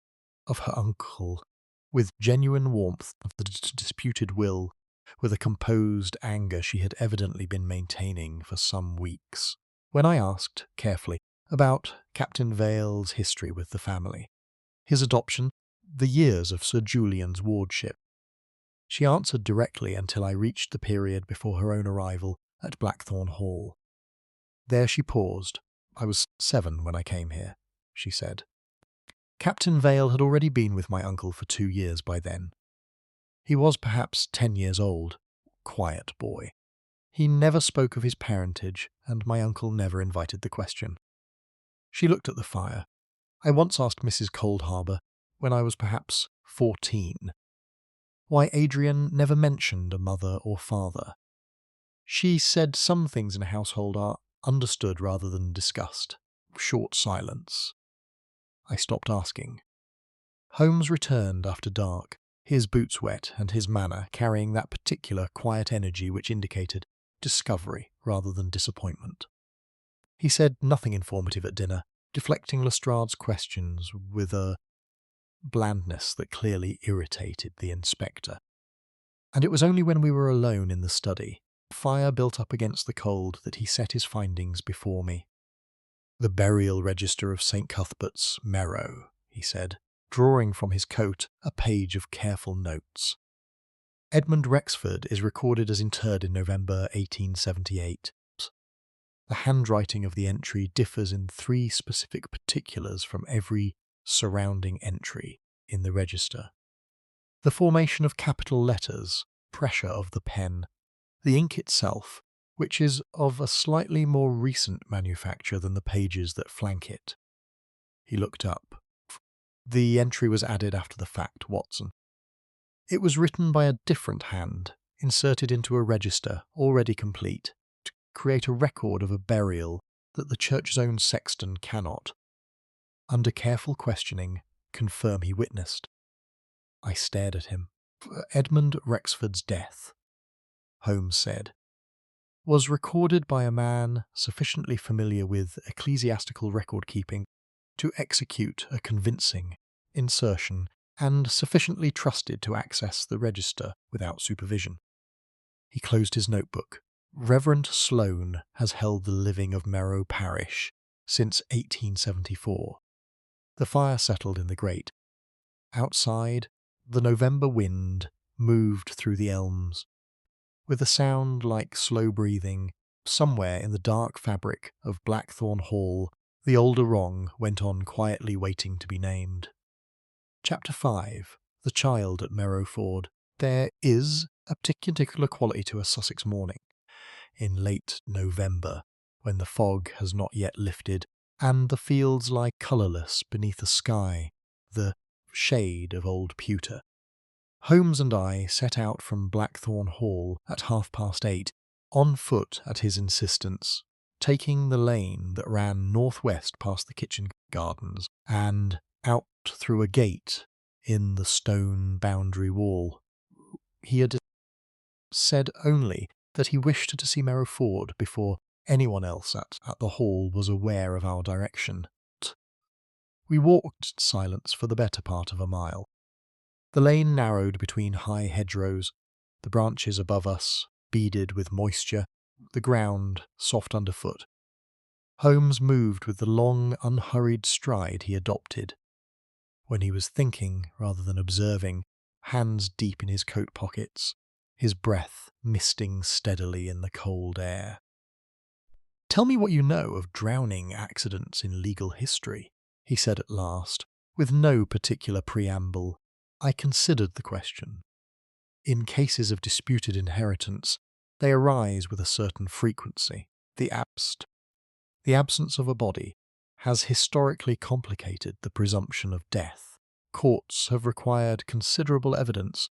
of her uncle with genuine warmth of the disputed will, with a composed anger she had evidently been maintaining for some weeks. When I asked, carefully, about Captain Vale's history with the family, his adoption, the years of Sir Julian's wardship, she answered directly until I reached the period before her own arrival at Blackthorn Hall. There she paused. "I was 7 when I came here," she said. Captain Vale had already been with my uncle for 2 years by then. He was perhaps 10 years old, quiet boy. He never spoke of his parentage, and my uncle never invited the question. She looked at the fire. I once asked Mrs. Coldharbour, when I was perhaps 14, why Adrian never mentioned a mother or father. She said some things in a household are understood rather than discussed. Short silence. I stopped asking. Holmes returned after dark, his boots wet and his manner carrying that particular quiet energy which indicated discovery rather than disappointment. He said nothing informative at dinner, deflecting Lestrade's questions with a blandness that clearly irritated the inspector. And it was only when we were alone in the study, fire built up against the cold, that he set his findings before me. "The burial register of St. Cuthbert's, Merrow," he said, drawing from his coat a page of careful notes. "Edmund Rexford is recorded as interred in November 1878. The handwriting of the entry differs in 3 specific particulars from every surrounding entry in the register. The formation of capital letters, pressure of the pen, the ink itself, which is of a slightly more recent manufacture than the pages that flank it. He looked up. The entry was added after the fact, Watson. It was written by a different hand, inserted into a register already complete, to create a record of a burial that the church's own sexton cannot, under careful questioning, confirm he witnessed. I stared at him. Edmund Rexford's death, Holmes said, was recorded by a man sufficiently familiar with ecclesiastical record-keeping to execute a convincing insertion and sufficiently trusted to access the register without supervision. He closed his notebook. Reverend Sloane has held the living of Merrow Parish since 1874. The fire settled in the grate. Outside, the November wind moved through the elms. With a sound like slow breathing, somewhere in the dark fabric of Blackthorn Hall, the older wrong went on quietly waiting to be named. Chapter 5. The Child at Merrow Ford. There is a particular quality to a Sussex morning, in late November, when the fog has not yet lifted, and the fields lie colourless beneath a sky, the shade of old pewter. Holmes and I set out from Blackthorn Hall at 8:30, on foot at his insistence, taking the lane that ran northwest past the kitchen gardens and out through a gate in the stone boundary wall. He had said only that he wished to see Merrow Ford before anyone else at the hall was aware of our direction. We walked in silence for the better part of a mile. The lane narrowed between high hedgerows, the branches above us beaded with moisture, the ground soft underfoot. Holmes moved with the long, unhurried stride he adopted when he was thinking rather than observing, hands deep in his coat pockets, his breath misting steadily in the cold air. "Tell me what you know of drowning accidents in legal history," he said at last, with no particular preamble. I considered the question. In cases of disputed inheritance, they arise with a certain frequency. The absence of a body has historically complicated the presumption of death. Courts have required considerable evidence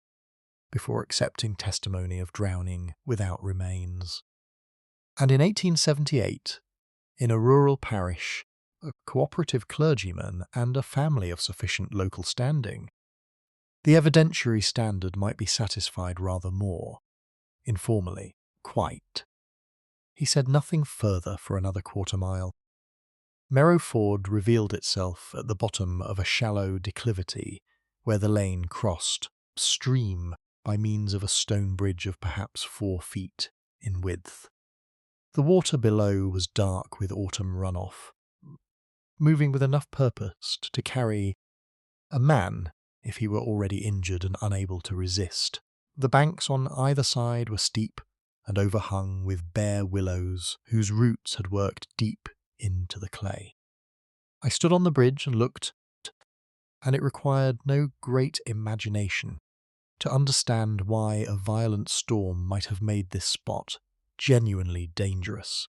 before accepting testimony of drowning without remains. And in 1878, in a rural parish, a cooperative clergyman and a family of sufficient local standing, the evidentiary standard might be satisfied rather more, informally, quite. He said nothing further for another quarter-mile. Merrow Ford revealed itself at the bottom of a shallow declivity where the lane crossed stream by means of a stone bridge of perhaps 4 feet in width. The water below was dark with autumn runoff, moving with enough purpose to carry a man if he were already injured and unable to resist. The banks on either side were steep and overhung with bare willows whose roots had worked deep into the clay. I stood on the bridge and looked, and it required no great imagination to understand why a violent storm might have made this spot genuinely dangerous.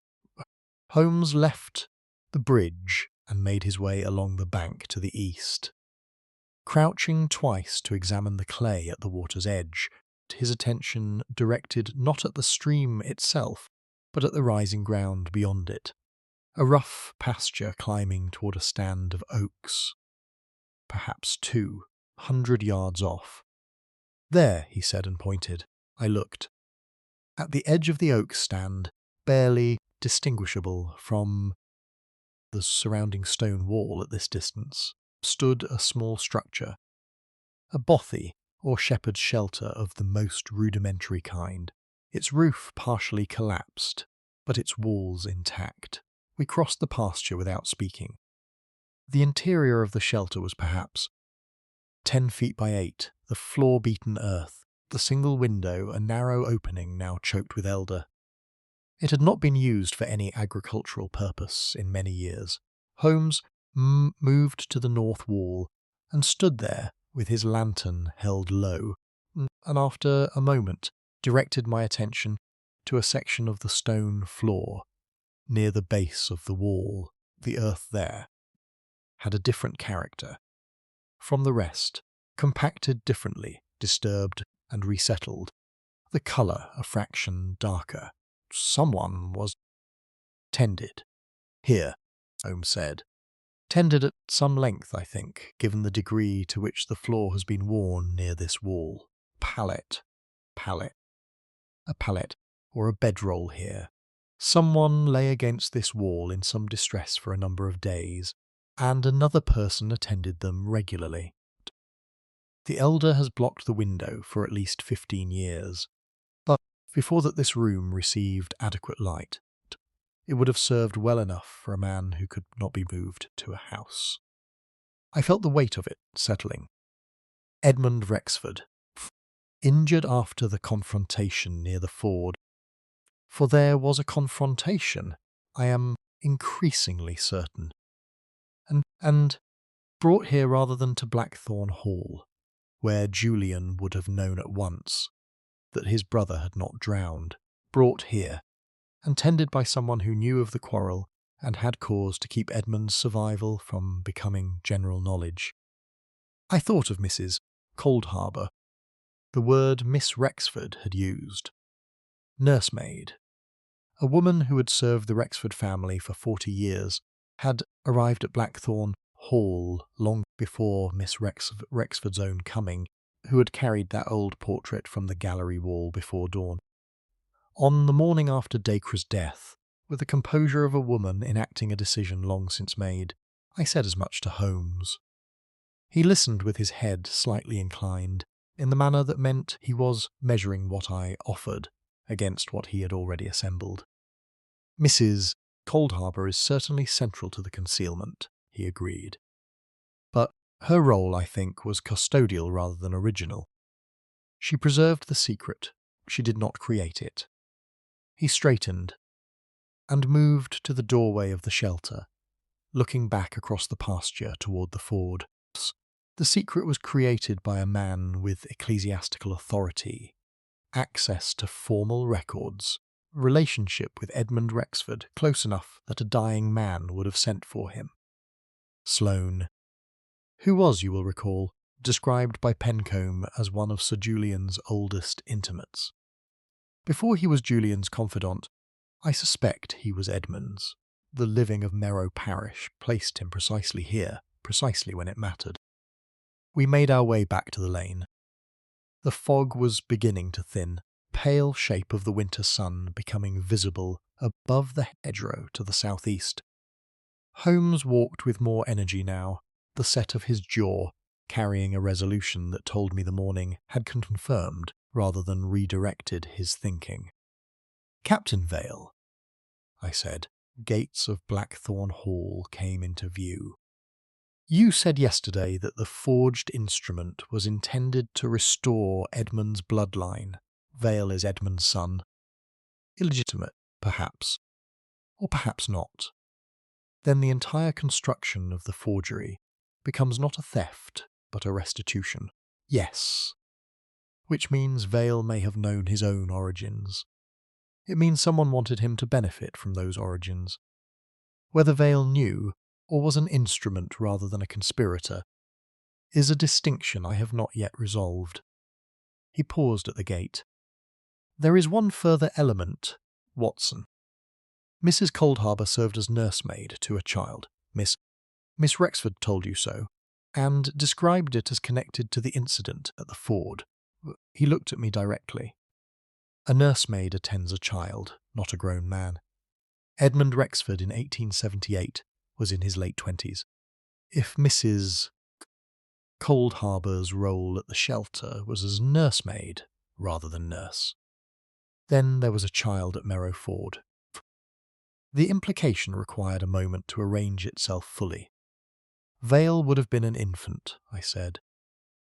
Holmes left the bridge and made his way along the bank to the east. Crouching twice to examine the clay at the water's edge, his attention directed not at the stream itself, but at the rising ground beyond it, a rough pasture climbing toward a stand of oaks, perhaps 200 yards off. "There," he said and pointed. I looked. At the edge of the oak stand, barely distinguishable from the surrounding stone wall at this distance, stood a small structure, a bothy or shepherd's shelter of the most rudimentary kind, its roof partially collapsed, but its walls intact. We crossed the pasture without speaking. The interior of the shelter was perhaps 10 feet by 8, the floor-beaten earth, the single window a narrow opening now choked with elder. It had not been used for any agricultural purpose in many years. Holmes moved to the north wall and stood there with his lantern held low, and after a moment directed my attention to a section of the stone floor near the base of the wall. The earth there had a different character from the rest, compacted differently, disturbed and resettled, the colour a fraction darker. Someone was tended. Here, Holmes said. Tended at some length, I think, given the degree to which the floor has been worn near this wall. Pallet. A pallet, or a bedroll here. Someone lay against this wall in some distress for a number of days, and another person attended them regularly. The elder has blocked the window for at least 15 years, but before that this room received adequate light, it would have served well enough for a man who could not be moved to a house. I felt the weight of it settling. Edmund Rexford, injured after the confrontation near the ford. For there was a confrontation, I am increasingly certain, and brought here rather than to Blackthorn Hall, where Julian would have known at once that his brother had not drowned, brought here, and tended by someone who knew of the quarrel and had cause to keep Edmund's survival from becoming general knowledge. I thought of Mrs. Coldharbour, the word Miss Rexford had used. Nursemaid. A woman who had served the Rexford family for 40 years had arrived at Blackthorn Hall long before Miss Rexford's own coming, who had carried that old portrait from the gallery wall before dawn. On the morning after Dacre's death, with the composure of a woman enacting a decision long since made, I said as much to Holmes. He listened with his head slightly inclined, in the manner that meant he was measuring what I offered against what he had already assembled. Mrs. Coldharbour is certainly central to the concealment, he agreed. But her role, I think, was custodial rather than original. She preserved the secret, she did not create it. He straightened and moved to the doorway of the shelter, looking back across the pasture toward the ford. The secret was created by a man with ecclesiastical authority, access to formal records, relationship with Edmund Rexford close enough that a dying man would have sent for him. Sloane, who was, you will recall, described by Pencombe as one of Sir Julian's oldest intimates. Before he was Julian's confidant, I suspect he was Edmund's. The living of Merrow Parish placed him precisely here, precisely when it mattered. We made our way back to the lane. The fog was beginning to thin, pale shape of the winter sun becoming visible above the hedgerow to the southeast. Holmes walked with more energy now, the set of his jaw carrying a resolution that told me the morning had confirmed rather than redirected his thinking. "Captain Vale," I said. Gates of Blackthorn Hall came into view. "You said yesterday that the forged instrument was intended to restore Edmund's bloodline. Vale is Edmund's son. Illegitimate, perhaps, or perhaps not. Then the entire construction of the forgery becomes not a theft, but a restitution. Yes. Which means Vale may have known his own origins. It means someone wanted him to benefit from those origins. Whether Vale knew, or was an instrument rather than a conspirator, is a distinction I have not yet resolved." He paused at the gate. "There is one further element, Watson. Mrs. Coldharbour served as nursemaid to a child. Miss Rexford told you so, and described it as connected to the incident at the ford." He looked at me directly. "A nursemaid attends a child, not a grown man. Edmund Rexford in 1878 was in his late 20s. If Mrs. Coldharbour's role at the shelter was as nursemaid rather than nurse, then there was a child at Merrow Ford." The implication required a moment to arrange itself fully. "Vale would have been an infant," I said,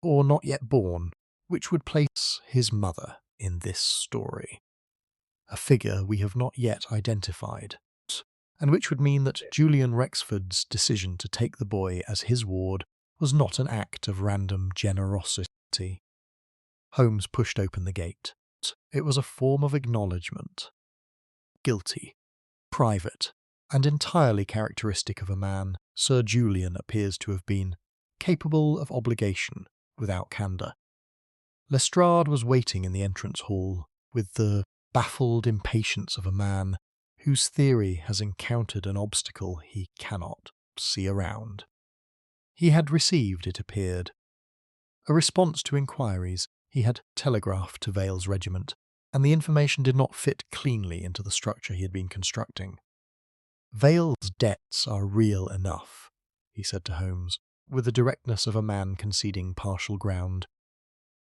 "or not yet born, which would place his mother in this story. A figure we have not yet identified. and which would mean that Julian Rexford's decision to take the boy as his ward was not an act of random generosity. Holmes pushed open the gate. It was a form of acknowledgement. Guilty, private, and entirely characteristic of a man, Sir Julian appears to have been, capable of obligation without candour. Lestrade was waiting in the entrance hall with the baffled impatience of a man whose theory has encountered an obstacle he cannot see around. He had received, it appeared, a response to inquiries he had telegraphed to Vale's regiment, and the information did not fit cleanly into the structure he had been constructing. "Vale's debts are real enough," he said to Holmes, with the directness of a man conceding partial ground.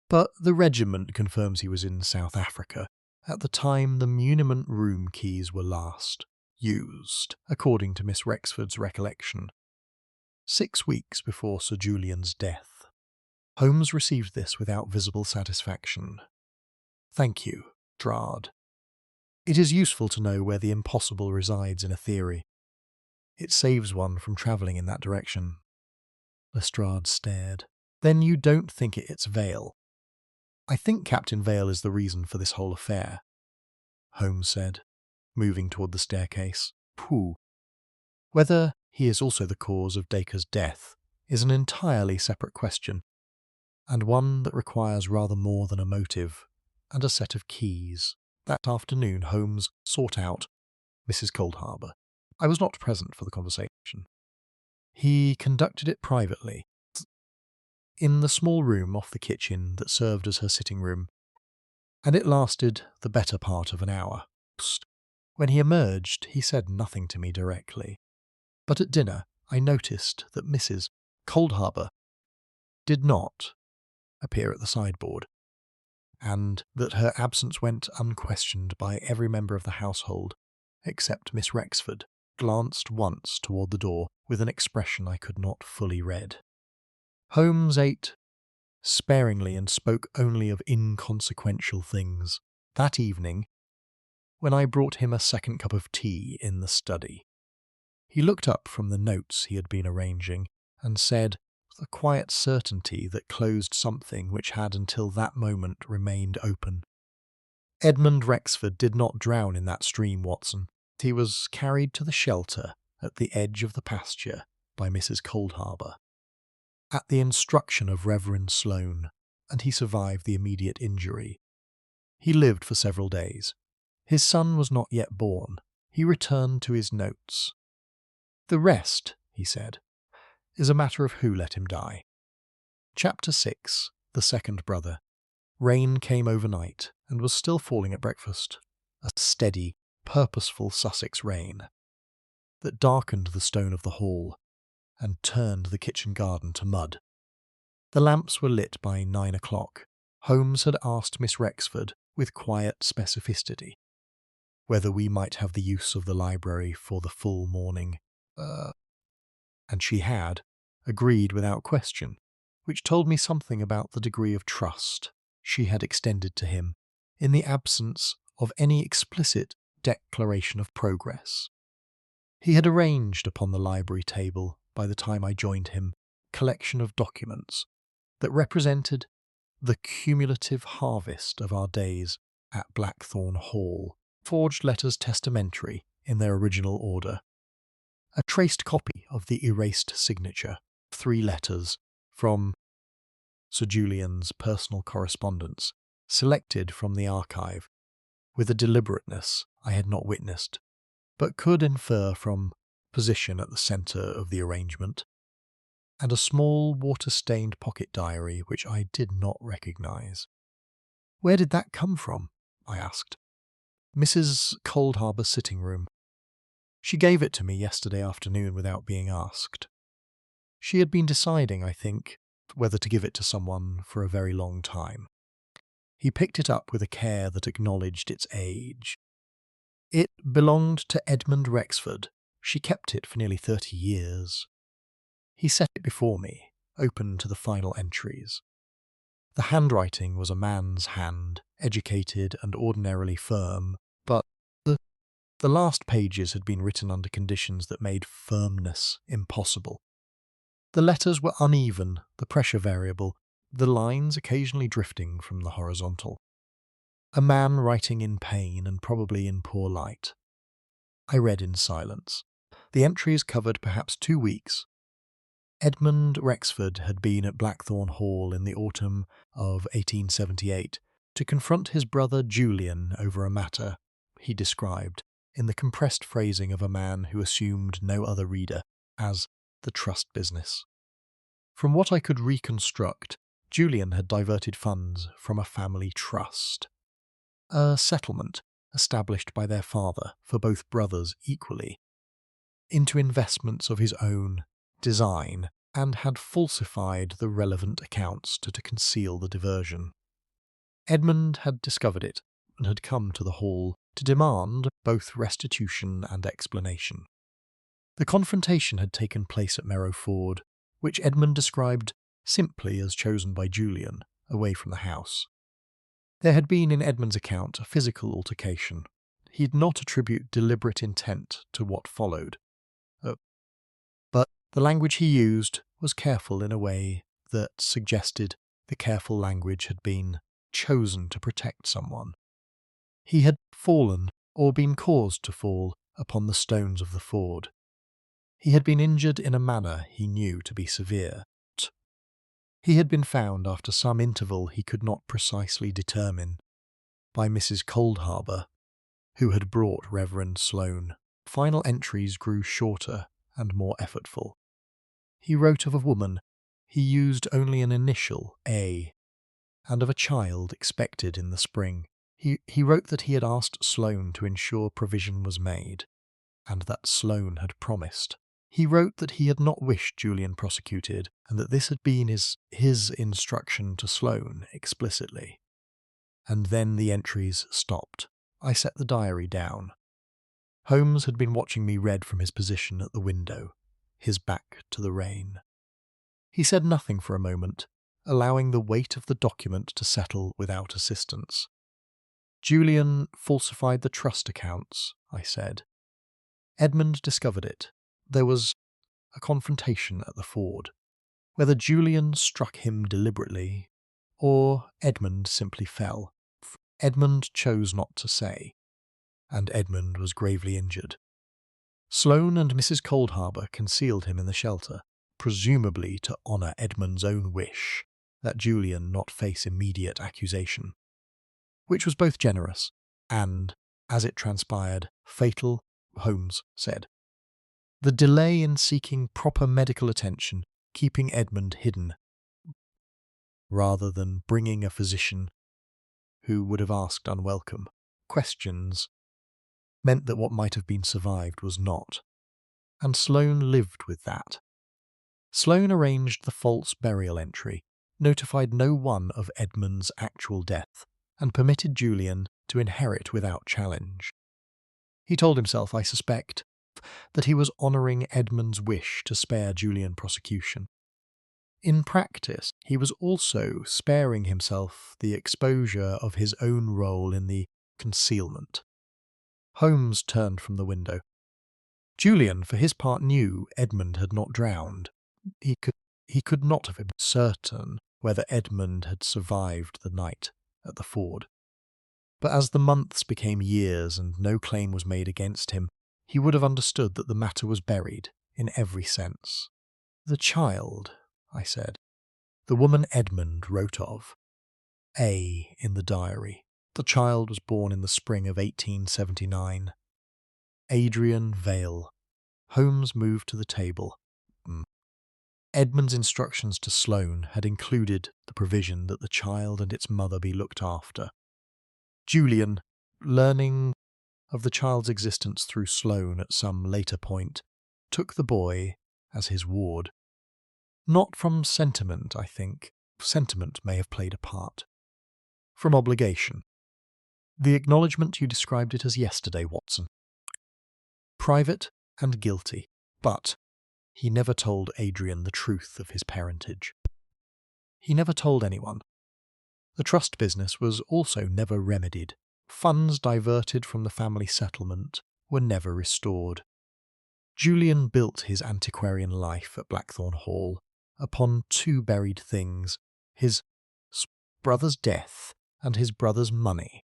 "But the regiment confirms he was in South Africa at the time the muniment room keys were last used, according to Miss Rexford's recollection, 6 weeks before Sir Julian's death." Holmes received this without visible satisfaction. "Thank you, Lestrade. It is useful to know where the impossible resides in a theory. It saves one from travelling in that direction." Lestrade stared. "Then you don't think it's Vale?" "I think Captain Vale is the reason for this whole affair," Holmes said, moving toward the staircase. "Pooh. Whether he is also the cause of Dacre's death is an entirely separate question, and one that requires rather more than a motive and a set of keys." That afternoon Holmes sought out Mrs. Coldharbour. I was not present for the conversation. He conducted it privately, in the small room off the kitchen that served as her sitting room, and it lasted the better part of an hour. When he emerged, he said nothing to me directly, but at dinner I noticed that Mrs. Coldharbour did not appear at the sideboard, and that her absence went unquestioned by every member of the household, except Miss Rexford, glanced once toward the door with an expression I could not fully read. Holmes ate sparingly and spoke only of inconsequential things. That evening, when I brought him a second cup of tea in the study, he looked up from the notes he had been arranging and said, with a quiet certainty that closed something which had until that moment remained open, "Edmund Rexford did not drown in that stream, Watson. He was carried to the shelter at the edge of the pasture by Mrs. Coldharbour, at the instruction of Reverend Sloane, and he survived the immediate injury. He lived for several days. His son was not yet born. He returned to his notes. The rest," he said, "is a matter of who let him die." Chapter 6. The Second Brother. Rain came overnight and was still falling at breakfast, a steady, purposeful Sussex rain that darkened the stone of the hall and turned the kitchen garden to mud. The lamps were lit by 9 o'clock. Holmes had asked Miss Rexford, with quiet specificity, whether we might have the use of the library for the full morning, and she had agreed without question, which told me something about the degree of trust she had extended to him in the absence of any explicit declaration of progress. He had arranged upon the library table, by the time I joined him, a collection of documents that represented the cumulative harvest of our days at Blackthorn Hall, forged letters testamentary in their original order, a traced copy of the erased signature, 3 letters from Sir Julian's personal correspondence, selected from the archive with a deliberateness I had not witnessed, but could infer from position at the centre of the arrangement, and a small water-stained pocket diary which I did not recognise. "Where did that come from?" I asked. "Mrs. Coldharbour's sitting room. She gave it to me yesterday afternoon without being asked. She had been deciding, I think, whether to give it to someone for a very long time." He picked it up with a care that acknowledged its age. "It belonged to Edmund Rexford. She kept it for nearly 30 years. He set it before me, open to the final entries. The handwriting was a man's hand, educated and ordinarily firm, but the The last pages had been written under conditions that made firmness impossible. The letters were uneven, the pressure variable, the lines occasionally drifting from the horizontal. A man writing in pain and probably in poor light. I read in silence. The entries covered perhaps 2 weeks. Edmund Rexford had been at Blackthorn Hall in the autumn of 1878 to confront his brother Julian over a matter he described, in the compressed phrasing of a man who assumed no other reader, as the trust business. From what I could reconstruct, Julian had diverted funds from a family trust, a settlement established by their father for both brothers equally, into investments of his own design, and had falsified the relevant accounts to conceal the diversion. Edmund had discovered it and had come to the hall to demand both restitution and explanation. The confrontation had taken place at Merrow Ford, which Edmund described simply as chosen by Julian, away from the house. There had been in Edmund's account a physical altercation. He did not attribute deliberate intent to what followed. But the language he used was careful in a way that suggested the careful language had been chosen to protect someone. He had fallen, or been caused to fall, upon the stones of the ford. He had been injured in a manner he knew to be severe. He had been found after some interval he could not precisely determine, by Mrs. Coldharbour, who had brought Reverend Sloane. Final entries grew shorter and more effortful. He wrote of a woman, he used only an initial, A, and of a child expected in the spring. He wrote that he had asked Sloane to ensure provision was made, and that Sloane had promised. He wrote that he had not wished Julian prosecuted, and that this had been his instruction to Sloane explicitly. And then the entries stopped. I set the diary down. Holmes had been watching me read from his position at the window, his back to the rain. He said nothing for a moment, allowing the weight of the document to settle without assistance. Julian falsified the trust accounts, I said. Edmund discovered it. There was a confrontation at the ford. Whether Julian struck him deliberately, or Edmund simply fell, Edmund chose not to say, and Edmund was gravely injured. Sloane and Mrs. Coldharbour concealed him in the shelter, presumably to honour Edmund's own wish that Julian not face immediate accusation, which was both generous and, as it transpired, fatal, Holmes said. The delay in seeking proper medical attention, keeping Edmund hidden, rather than bringing a physician who would have asked unwelcome questions, meant that what might have been survived was not, and Sloane lived with that. Sloane arranged the false burial entry, notified no one of Edmund's actual death, and permitted Julian to inherit without challenge. He told himself, I suspect, that he was honouring Edmund's wish to spare Julian prosecution. In practice, he was also sparing himself the exposure of his own role in the concealment. Holmes turned from the window. Julian, for his part, knew Edmund had not drowned. He could not have been certain whether Edmund had survived the night at the ford. But as the months became years and no claim was made against him, he would have understood that the matter was buried in every sense. The child, I said, the woman Edmund wrote of, A in the diary. The child was born in the spring of 1879. Adrian Vale. Holmes moved to the table. Edmund's instructions to Sloane had included the provision that the child and its mother be looked after. Julian, learning of the child's existence through Sloane at some later point, took the boy as his ward. Not from sentiment, I think. Sentiment may have played a part. From obligation. The acknowledgement you described it as yesterday, Watson. Private and guilty, but he never told Adrian the truth of his parentage. He never told anyone. The trust business was also never remedied. Funds diverted from the family settlement were never restored. Julian built his antiquarian life at Blackthorn Hall upon two buried things, his brother's death and his brother's money.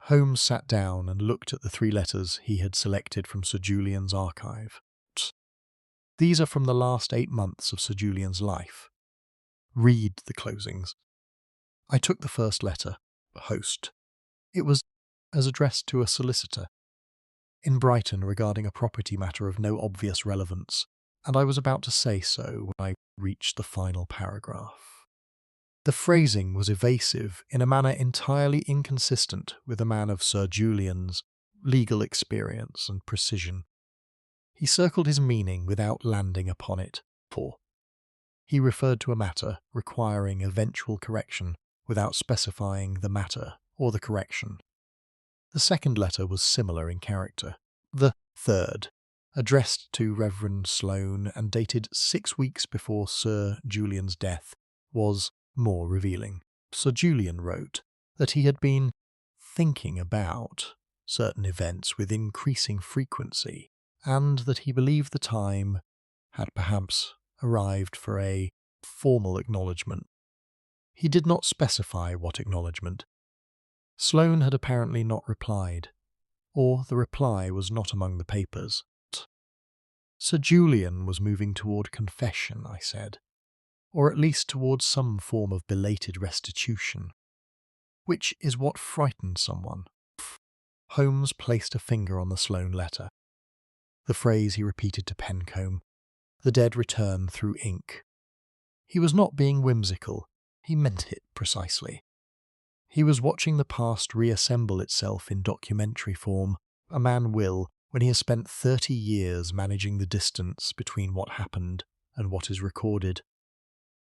Holmes sat down and looked at the three letters he had selected from Sir Julian's archive. These are from the last 8 months of Sir Julian's life. Read the closings. I took the first letter, host. It was as addressed to a solicitor in Brighton regarding a property matter of no obvious relevance, and I was about to say so when I reached the final paragraph. The phrasing was evasive in a manner entirely inconsistent with a man of Sir Julian's legal experience and precision. He circled his meaning without landing upon it, for he referred to a matter requiring eventual correction without specifying the matter or the correction. The second letter was similar in character. The third, addressed to Reverend Sloane and dated 6 weeks before Sir Julian's death, was more revealing. Sir Julian wrote that he had been thinking about certain events with increasing frequency, and that he believed the time had perhaps arrived for a formal acknowledgement. He did not specify what acknowledgement. Sloane had apparently not replied, or the reply was not among the papers. Sir Julian was moving toward confession, I said, or at least towards some form of belated restitution, which is what frightened someone. Holmes placed a finger on the Sloane letter. The phrase he repeated to Pencomb, the dead return through ink. He was not being whimsical, he meant it precisely. He was watching the past reassemble itself in documentary form. A man will, when he has spent 30 years managing the distance between what happened and what is recorded.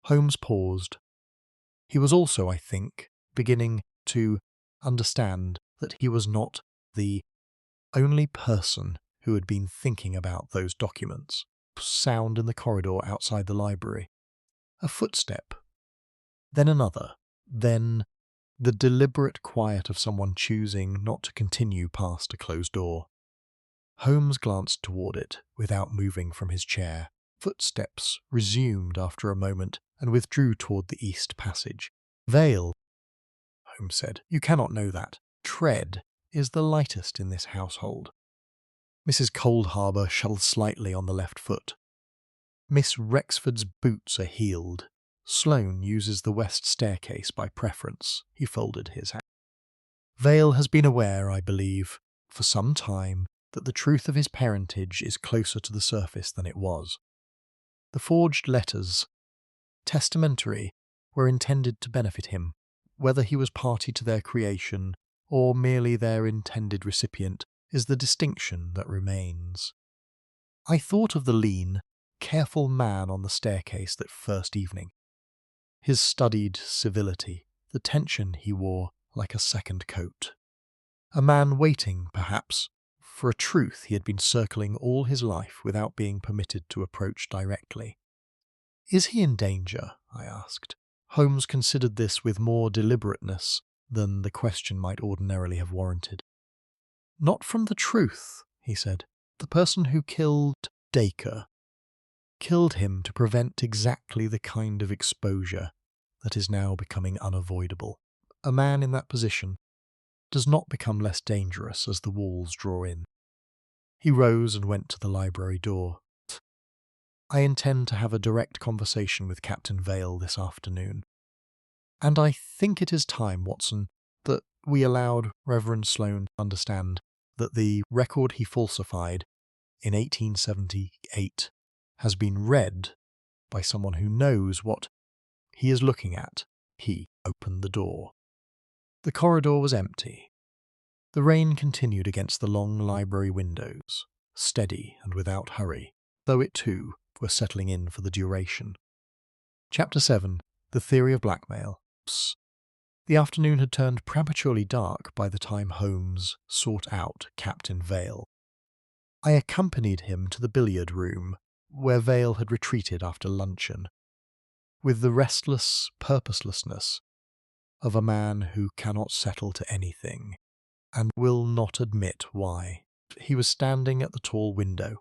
Holmes paused. He was also, I think, beginning to understand that he was not the only person who had been thinking about those documents. Sound in the corridor outside the library. A footstep. Then another. Then the deliberate quiet of someone choosing not to continue past a closed door. Holmes glanced toward it without moving from his chair. Footsteps resumed after a moment and withdrew toward the east passage. Vale, Holmes said. You cannot know that. Tread is the lightest in this household. Mrs. Coldharbour shuddled slightly on the left foot. Miss Rexford's boots are heeled. Sloane uses the west staircase by preference. He folded his hands. Vale has been aware, I believe, for some time, that the truth of his parentage is closer to the surface than it was. The forged letters, testamentary, were intended to benefit him. Whether he was party to their creation or merely their intended recipient is the distinction that remains. I thought of the lean, careful man on the staircase that first evening. His studied civility, the tension he wore like a second coat. A man waiting, perhaps, for a truth he had been circling all his life without being permitted to approach directly. Is he in danger? I asked. Holmes considered this with more deliberateness than the question might ordinarily have warranted. Not from the truth, he said. The person who killed Dacre killed him to prevent exactly the kind of exposure that is now becoming unavoidable. A man in that position does not become less dangerous as the walls draw in. He rose and went to the library door. I intend to have a direct conversation with Captain Vale this afternoon. And I think it is time, Watson, that we allowed Reverend Sloane to understand that the record he falsified in 1878 has been read by someone who knows what he is looking at. He opened the door. The corridor was empty. The rain continued against the long library windows, steady and without hurry, though it too were settling in for the duration. Chapter 7. The Theory of Blackmail. The afternoon had turned prematurely dark by the time Holmes sought out Captain Vale. I accompanied him to the billiard room, where Vale had retreated after luncheon, with the restless purposelessness of a man who cannot settle to anything, and will not admit why. He was standing at the tall window.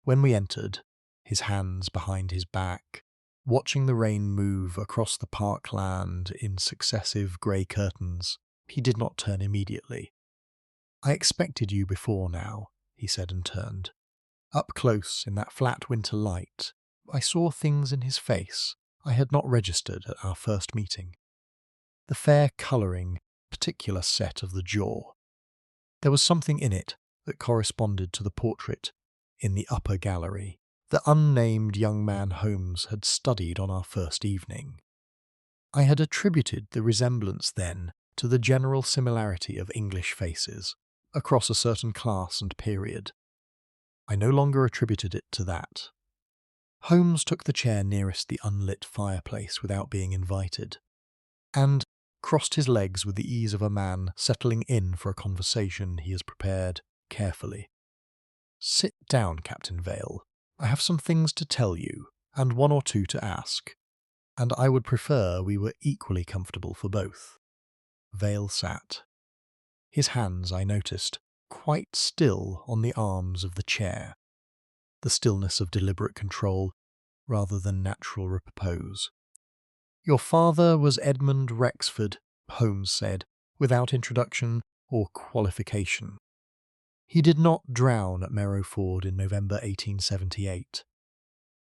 When we entered, his hands behind his back, watching the rain move across the parkland in successive grey curtains, he did not turn immediately. "I expected you before now," he said and turned. Up close in that flat winter light, I saw things in his face I had not registered at our first meeting. The fair colouring, particular set of the jaw. There was something in it that corresponded to the portrait in the upper gallery, the unnamed young man Holmes had studied on our first evening. I had attributed the resemblance then to the general similarity of English faces, across a certain class and period. I no longer attributed it to that. Holmes took the chair nearest the unlit fireplace without being invited, and crossed his legs with the ease of a man settling in for a conversation he has prepared carefully. "Sit down, Captain Vale. I have some things to tell you, and one or two to ask, and I would prefer we were equally comfortable for both." Vale sat. His hands, I noticed, quite still on the arms of the chair, the stillness of deliberate control rather than natural repose. "Your father was Edmund Rexford," Holmes said, without introduction or qualification. "He did not drown at Merrowford in November 1878.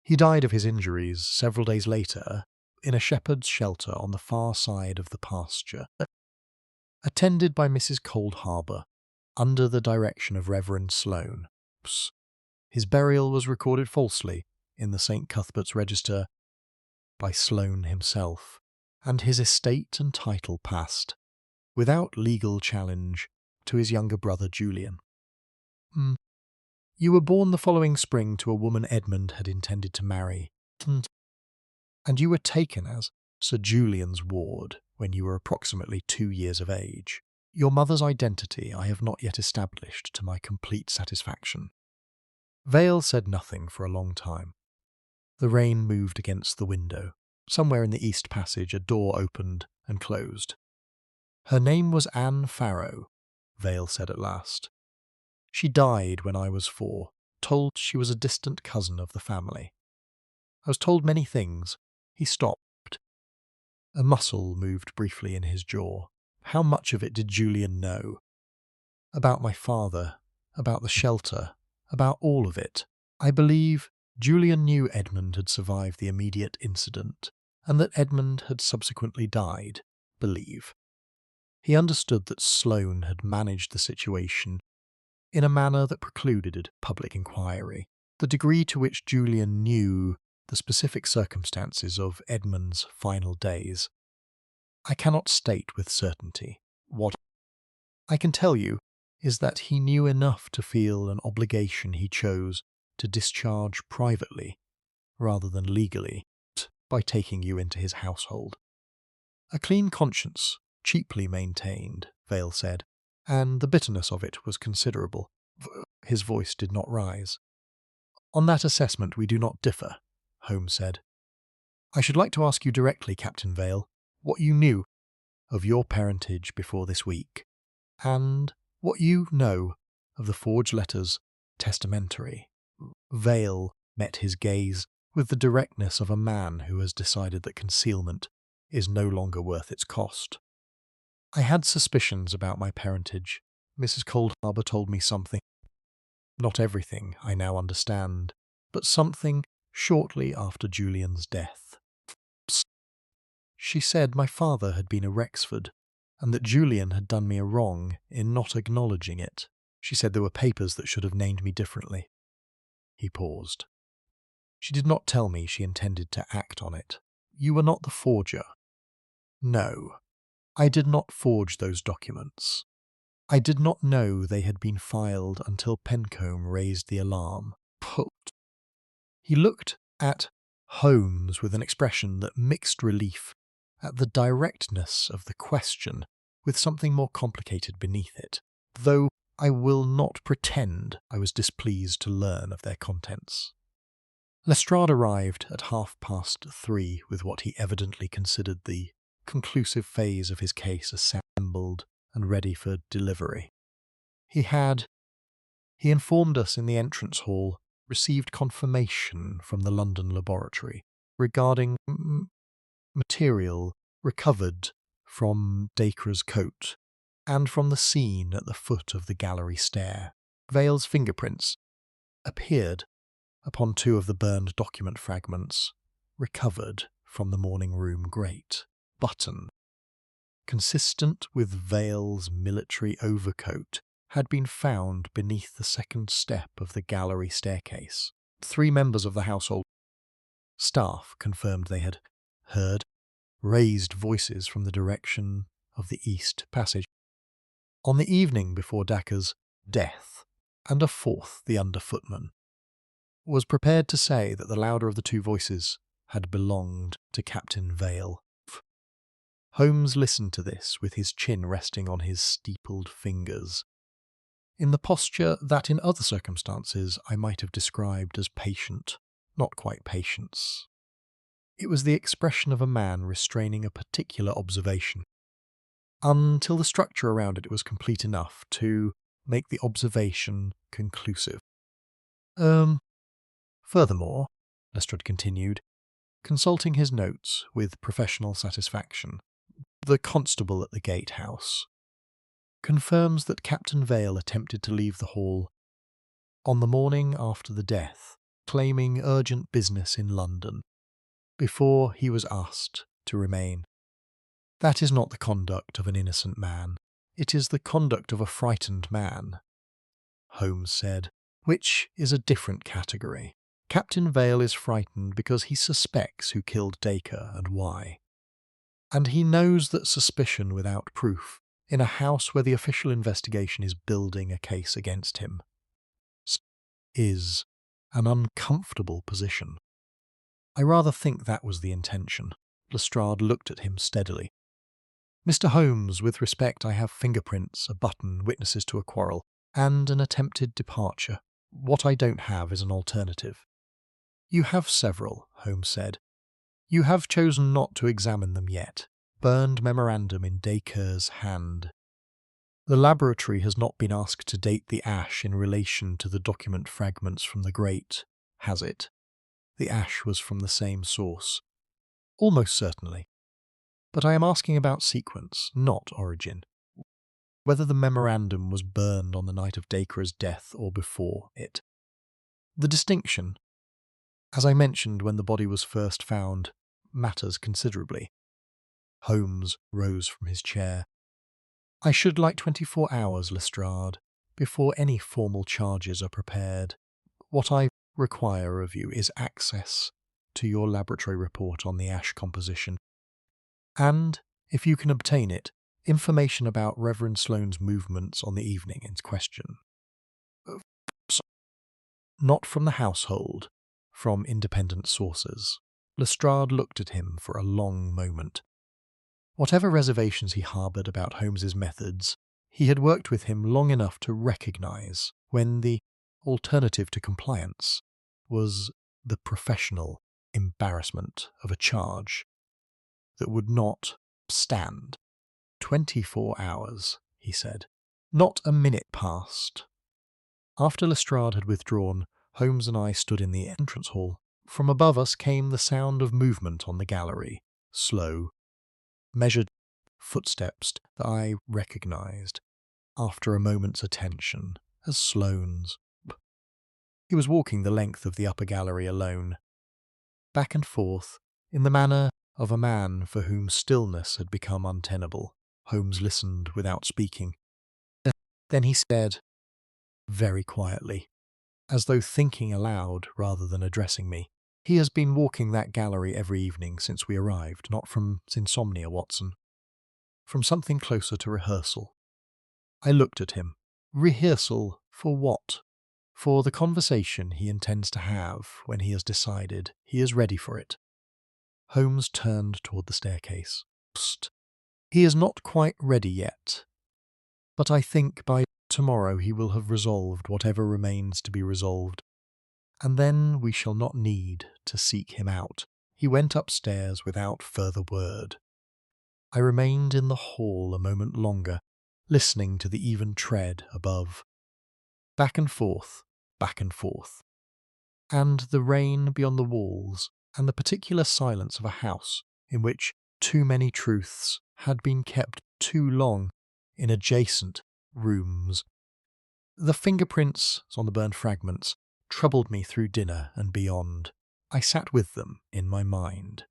He died of his injuries several days later in a shepherd's shelter on the far side of the pasture, attended by Mrs. Coldharbour, under the direction of Reverend Sloane. His burial was recorded falsely in the St. Cuthbert's Register by Sloane himself, and his estate and title passed, without legal challenge, to his younger brother Julian. You were born the following spring to a woman Edmund had intended to marry, and you were taken as Sir Julian's ward when you were approximately 2 years of age. Your mother's identity I have not yet established to my complete satisfaction." Vale said nothing for a long time. The rain moved against the window. Somewhere in the east passage a door opened and closed. "Her name was Anne Farrow," Vale said at last. "She died when I was 4, told she was a distant cousin of the family. I was told many things." He stopped. A muscle moved briefly in his jaw. How much of it did Julian know? About my father, about the shelter, about all of it. I believe Julian knew Edmund had survived the immediate incident, and that Edmund had subsequently died. Believe. He understood that Sloane had managed the situation in a manner that precluded public inquiry. The degree to which Julian knew the specific circumstances of Edmund's final days, I cannot state with certainty. What I can tell you is that he knew enough to feel an obligation he chose to discharge privately, rather than legally, by taking you into his household. "A clean conscience, cheaply maintained," Vale said, "and the bitterness of it was considerable." His voice did not rise. "On that assessment we do not differ," Holmes said. "I should like to ask you directly, Captain Vale, what you knew of your parentage before this week, and what you know of the forged letters Testamentary." Vale met his gaze with the directness of a man who has decided that concealment is no longer worth its cost. "I had suspicions about my parentage. Mrs. Coldharbour told me something. Not everything, I now understand, but something shortly after Julian's death. She said my father had been a Rexford, and that Julian had done me a wrong in not acknowledging it. She said there were papers that should have named me differently." He paused. "She did not tell me she intended to act on it. You were not the forger." "No, I did not forge those documents. I did not know they had been filed until Pencombe raised the alarm." He looked at Holmes with an expression that mixed relief at the directness of the question with something more complicated beneath it, though I will not pretend I was displeased to learn of their contents. Lestrade arrived at 3:30 with what he evidently considered the conclusive phase of his case assembled and ready for delivery. He had He informed us in the entrance hall, received confirmation from the London laboratory regarding material recovered from Dacre's coat and from the scene at the foot of the gallery stair. Vale's fingerprints appeared upon two of the burned document fragments recovered from the morning room grate. Button, consistent with Vale's military overcoat, had been found beneath the second step of the gallery staircase. 3 members of the household staff confirmed they had heard raised voices from the direction of the east passage. On the evening before Dacre's death, and a fourth, the under-footman, was prepared to say that the louder of the 2 voices had belonged to Captain Vale. Holmes listened to this with his chin resting on his steepled fingers, in the posture that in other circumstances I might have described as patient, not quite patience. It was the expression of a man restraining a particular observation, until the structure around it was complete enough to make the observation conclusive. Furthermore, Lestrade continued, consulting his notes with professional satisfaction, the constable at the gatehouse confirms that Captain Vale attempted to leave the hall on the morning after the death, claiming urgent business in London, before he was asked to remain. That is not the conduct of an innocent man. It is the conduct of a frightened man, Holmes said, which is a different category. Captain Vale is frightened because he suspects who killed Dacre and why. And he knows that suspicion without proof, in a house where the official investigation is building a case against him, is an uncomfortable position. I rather think that was the intention. Lestrade looked at him steadily. Mr. Holmes, with respect, I have fingerprints, a button, witnesses to a quarrel, and an attempted departure. What I don't have is an alternative. You have several, Holmes said. You have chosen not to examine them yet. Burned memorandum in Dacre's hand. The laboratory has not been asked to date the ash in relation to the document fragments from the grate, has it? The ash was from the same source. Almost certainly. But I am asking about sequence, not origin. Whether the memorandum was burned on the night of Dacre's death or before it. The distinction, as I mentioned when the body was first found, matters considerably. Holmes rose from his chair. I should like 24 hours, Lestrade, before any formal charges are prepared. What I require of you is access to your laboratory report on the ash composition, and, if you can obtain it, information about Reverend Sloane's movements on the evening in question. Not from the household, from independent sources. Lestrade looked at him for a long moment. Whatever reservations he harboured about Holmes's methods, he had worked with him long enough to recognise when the alternative to compliance was the professional embarrassment of a charge that would not stand. 24 hours, he said. Not a minute passed. After Lestrade had withdrawn, Holmes and I stood in the entrance hall. From above us came the sound of movement on the gallery, slow, measured footsteps that I recognised, after a moment's attention, as Sloane's. He was walking the length of the upper gallery alone, back and forth, in the manner of a man for whom stillness had become untenable. Holmes listened without speaking. Then he said, very quietly, as though thinking aloud rather than addressing me, "He has been walking that gallery every evening since we arrived, not from insomnia, Watson. From something closer to rehearsal." I looked at him. Rehearsal for what? For the conversation he intends to have when he has decided he is ready for it. Holmes turned toward the staircase. Psst. He is not quite ready yet, but I think by tomorrow he will have resolved whatever remains to be resolved, and then we shall not need to seek him out. He went upstairs without further word. I remained in the hall a moment longer, listening to the even tread above. back and forth, back and forth. And the rain beyond the walls, and the particular silence of a house in which too many truths had been kept too long in adjacent rooms. The fingerprints on the burned fragments troubled me through dinner and beyond. I sat with them in my mind,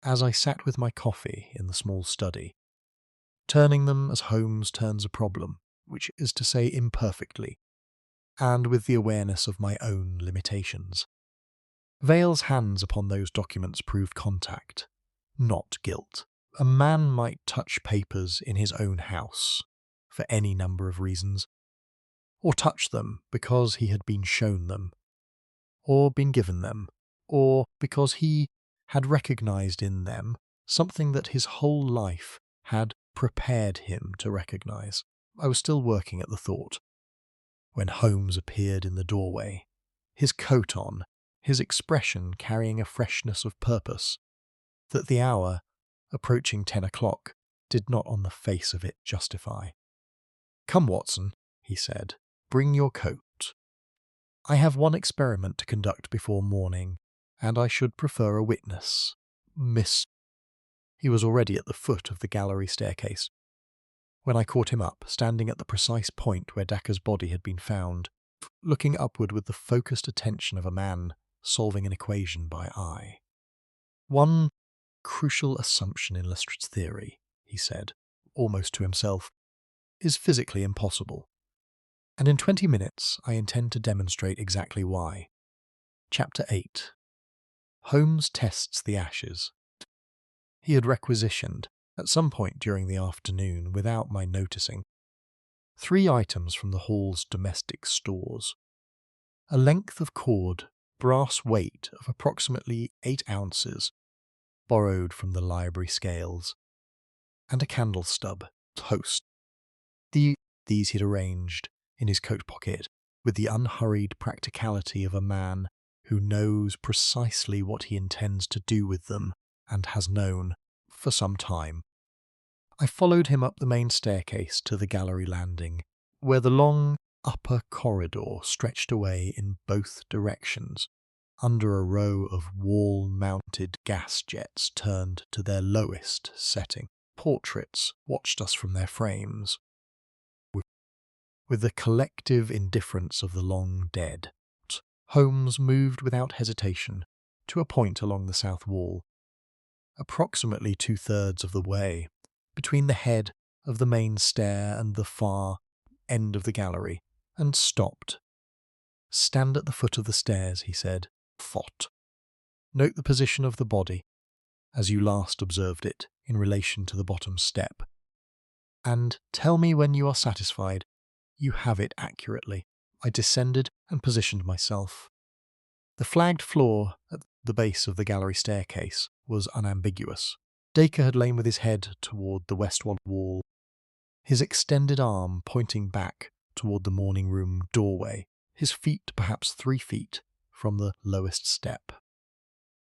as I sat with my coffee in the small study, turning them as Holmes turns a problem, which is to say imperfectly, and with the awareness of my own limitations. Vale's hands upon those documents proved contact, not guilt. A man might touch papers in his own house, for any number of reasons, or touch them because he had been shown them, or been given them, or because he had recognized in them something that his whole life had prepared him to recognize. I was still working at the thought, when Holmes appeared in the doorway, his coat on, his expression carrying a freshness of purpose that the hour, approaching 10 o'clock, did not on the face of it justify. "Come, Watson," he said, "bring your coat. I have one experiment to conduct before morning, and I should prefer a witness. Miss—" He was already at the foot of the gallery staircase, when I caught him up, standing at the precise point where Dacre's body had been found, looking upward with the focused attention of a man solving an equation by eye. "One crucial assumption in Lestrade's theory," he said, almost to himself, "is physically impossible. And in 20 minutes I intend to demonstrate exactly why." Chapter 8. Holmes tests the ashes. He had requisitioned, at some point during the afternoon, without my noticing, 3 items from the hall's domestic stores: a length of cord, brass weight of approximately 8 ounces, borrowed from the library scales, and a candle stub, toast. These he'd arranged in his coat pocket with the unhurried practicality of a man who knows precisely what he intends to do with them and has known for some time. I followed him up the main staircase to the gallery landing, where the long upper corridor stretched away in both directions, under a row of wall-mounted gas jets turned to their lowest setting. Portraits watched us from their frames, with the collective indifference of the long dead. Holmes moved without hesitation to a point along the south wall, approximately 2/3 of the way, between the head of the main stair and the far end of the gallery, and stopped. "Stand at the foot of the stairs," he said. "Thought. Note the position of the body, as you last observed it, in relation to the bottom step. And tell me when you are satisfied you have it accurately." I descended and positioned myself. The flagged floor at the base of the gallery staircase was unambiguous. Dacre had lain with his head toward the westward wall, his extended arm pointing back toward the morning room doorway, his feet perhaps 3 feet from the lowest step.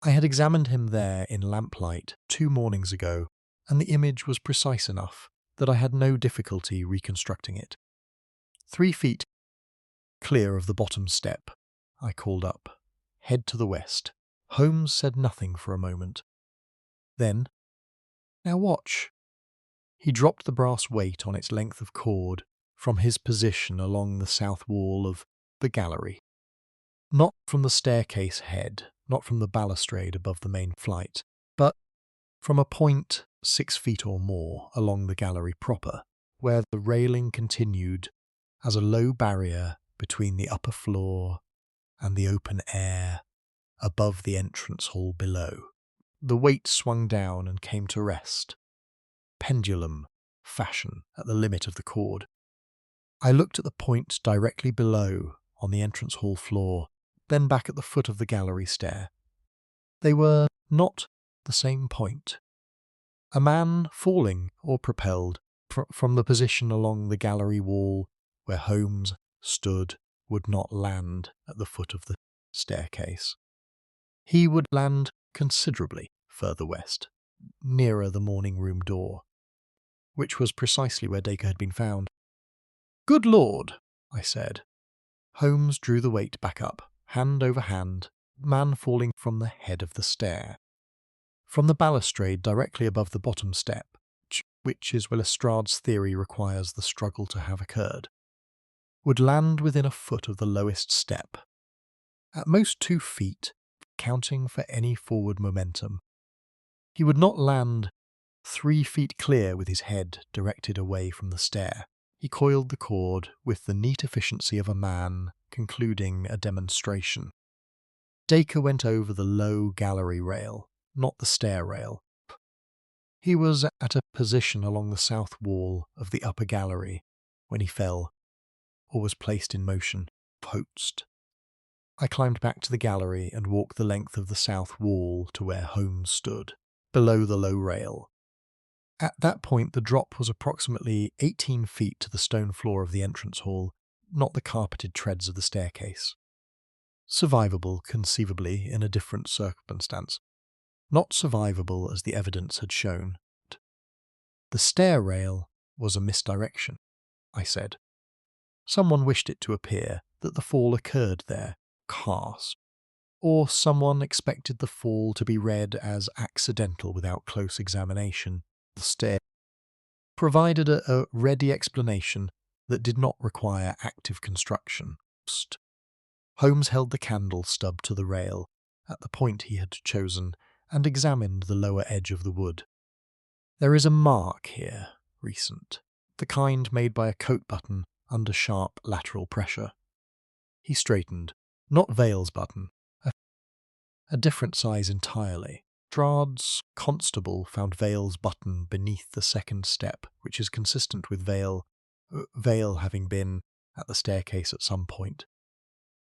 I had examined him there in lamplight 2 mornings ago, and the image was precise enough that I had no difficulty reconstructing it. 3 feet clear of the bottom step, I called up, "Head to the west." Holmes said nothing for a moment. Then, "Now watch." He dropped the brass weight on its length of cord from his position along the south wall of the gallery. Not from the staircase head, not from the balustrade above the main flight, but from a point 6 feet or more along the gallery proper, where the railing continued as a low barrier between the upper floor and the open air above the entrance hall below. The weight swung down and came to rest, pendulum fashion, at the limit of the cord. I looked at the point directly below on the entrance hall floor, then back at the foot of the gallery stair. They were not the same point. A man falling or propelled from the position along the gallery wall where Holmes stood would not land at the foot of the staircase. He would land considerably further west, nearer the morning room door, which was precisely where Dacre had been found. "Good Lord," I said, Holmes drew the weight back up, hand over hand, man falling from the head of the stair. From the balustrade directly above the bottom step, which is where Lestrade's theory requires the struggle to have occurred, would land within a foot of the lowest step. At most 2 feet, counting for any forward momentum. He would not land 3 feet clear with his head directed away from the stair. He coiled the cord with the neat efficiency of a man concluding a demonstration. Dacre went over the low gallery rail, not the stair rail. He was at a position along the south wall of the upper gallery when he fell, or was placed in motion, post. I climbed back to the gallery and walked the length of the south wall to where Holmes stood, below the low rail. At that point the drop was approximately 18 feet to the stone floor of the entrance hall, not the carpeted treads of the staircase. Survivable, conceivably, in a different circumstance. Not survivable as the evidence had shown. The stair rail was a misdirection, I said. Someone wished it to appear that the fall occurred there, cast, or someone expected the fall to be read as accidental without close examination. The stair provided a ready explanation that did not require active construction. Holmes held the candle stub to the rail, at the point he had chosen, and examined the lower edge of the wood. There is a mark here, recent, the kind made by a coat button under sharp lateral pressure. He straightened, not Vale's button, a different size entirely. Lestrade's constable found Vale's button beneath the second step, which is consistent with Vale having been at the staircase at some point.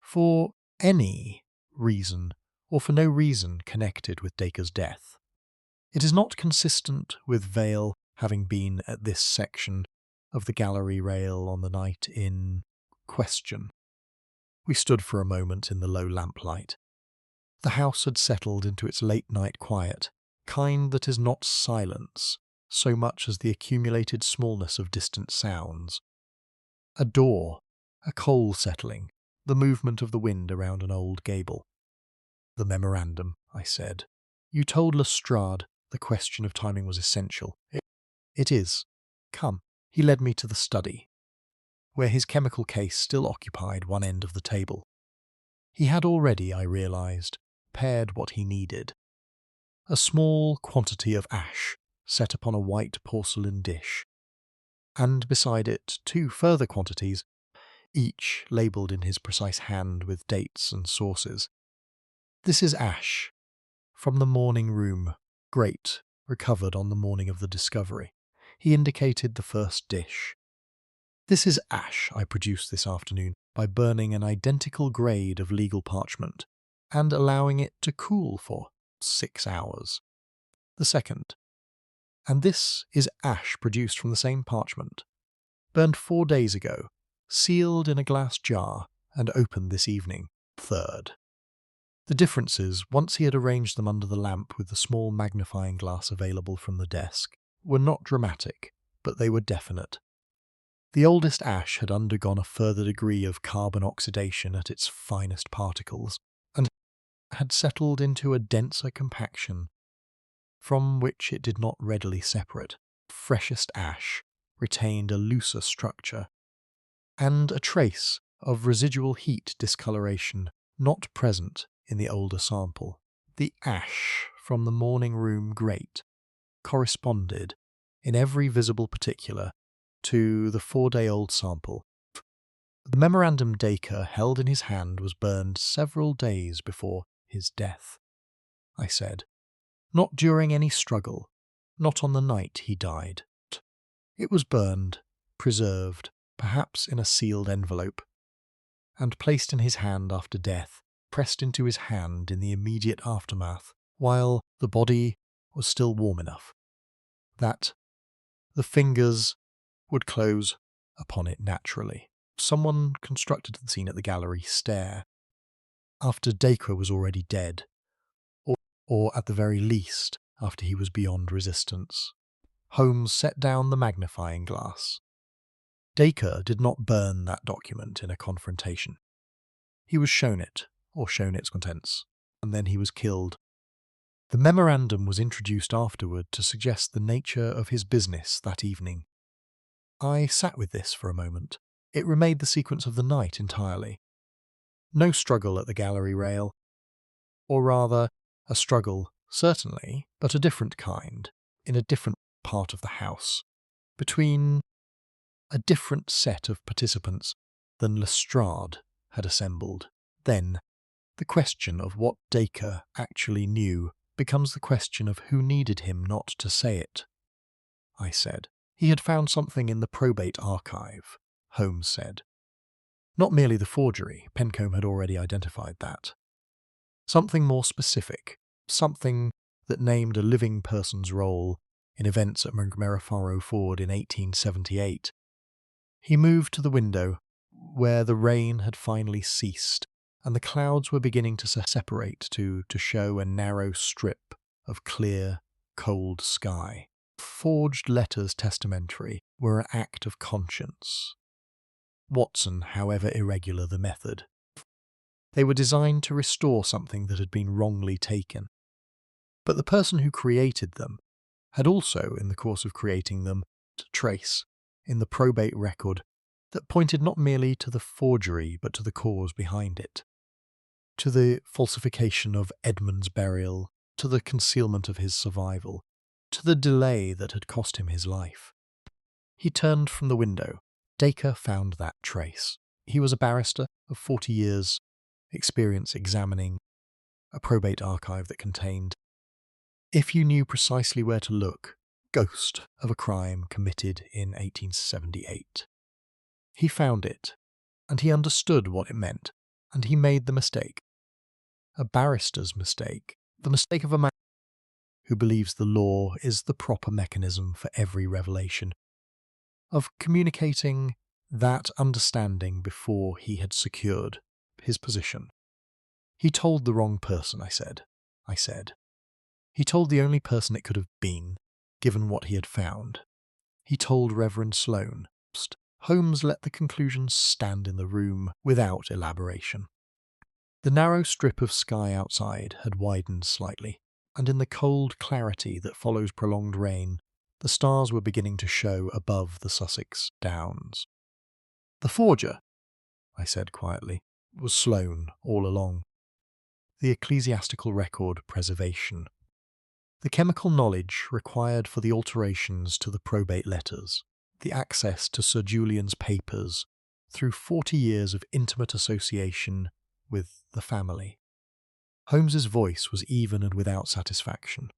For any reason, or for no reason connected with Dacre's death. It is not consistent with Vale having been at this section of the gallery rail on the night in question. We stood for a moment in the low lamplight. The house had settled into its late-night quiet, kind that is not silence, so much as the accumulated smallness of distant sounds. A door, a coal settling, the movement of the wind around an old gable. The memorandum, I said. You told Lestrade the question of timing was essential. It is. Come. He led me to the study, where his chemical case still occupied one end of the table. He had already, I realized, paired what he needed. A small quantity of ash set upon a white porcelain dish, and beside it 2 further quantities, each labelled in his precise hand with dates and sources. This is ash, from the morning room, grate, recovered on the morning of the discovery. He indicated the first dish. This is ash I produced this afternoon by burning an identical grade of legal parchment and allowing it to cool for 6 hours. The second. And this is ash produced from the same parchment, burned 4 days ago, sealed in a glass jar and opened this evening. Third. The differences, once he had arranged them under the lamp with the small magnifying glass available from the desk, were not dramatic, but they were definite. The oldest ash had undergone a further degree of carbon oxidation at its finest particles, and had settled into a denser compaction, from which it did not readily separate. Freshest ash retained a looser structure, and a trace of residual heat discoloration not present in the older sample. The ash from the morning room grate corresponded, in every visible particular, to the 4-day-old sample. The memorandum Dacre held in his hand was burned several days before his death, I said. Not during any struggle, not on the night he died. It was burned, preserved, perhaps in a sealed envelope, and placed in his hand after death, pressed into his hand in the immediate aftermath, while the body was still warm enough that the fingers would close upon it naturally. Someone constructed the scene at the gallery stair, after Dacre was already dead, or at the very least after he was beyond resistance. Holmes set down the magnifying glass. Dacre did not burn that document in a confrontation. He was shown it, or shown its contents, and then he was killed. The memorandum was introduced afterward to suggest the nature of his business that evening. I sat with this for a moment. It remade the sequence of the night entirely. No struggle at the gallery rail, or rather, a struggle, certainly, but a different kind, in a different part of the house, between a different set of participants than Lestrade had assembled. Then, the question of what Dacre actually knew becomes the question of who needed him not to say it. I said. He had found something in the probate archive, Holmes said. Not merely the forgery, Pencombe had already identified that. Something more specific, something that named a living person's role in events at Montgomery Ford in 1878. He moved to the window, where the rain had finally ceased, and the clouds were beginning to separate to show a narrow strip of clear, cold sky. Forged letters testamentary were an act of conscience. Watson, however irregular the method. They were designed to restore something that had been wrongly taken. But the person who created them had also, in the course of creating them, to trace, in the probate record, that pointed not merely to the forgery but to the cause behind it. To the falsification of Edmund's burial, to the concealment of his survival, to the delay that had cost him his life. He turned from the window. Dacre found that trace. He was a barrister of 40 years' experience examining a probate archive that contained, if you knew precisely where to look, ghost of a crime committed in 1878. He found it, and he understood what it meant, and he made the mistake. A barrister's mistake, the mistake of a man who believes the law is the proper mechanism for every revelation, of communicating that understanding before he had secured his position. He told the wrong person, I said. He told the only person it could have been, given what he had found. He told Reverend Sloane. Holmes let the conclusion stand in the room without elaboration. The narrow strip of sky outside had widened slightly, and in the cold clarity that follows prolonged rain, the stars were beginning to show above the Sussex downs. The forger, I said quietly, was Sloane all along. The ecclesiastical record preservation. The chemical knowledge required for the alterations to the probate letters, the access to Sir Julian's papers through 40 years of intimate association with the family. Holmes's voice was even and without satisfaction.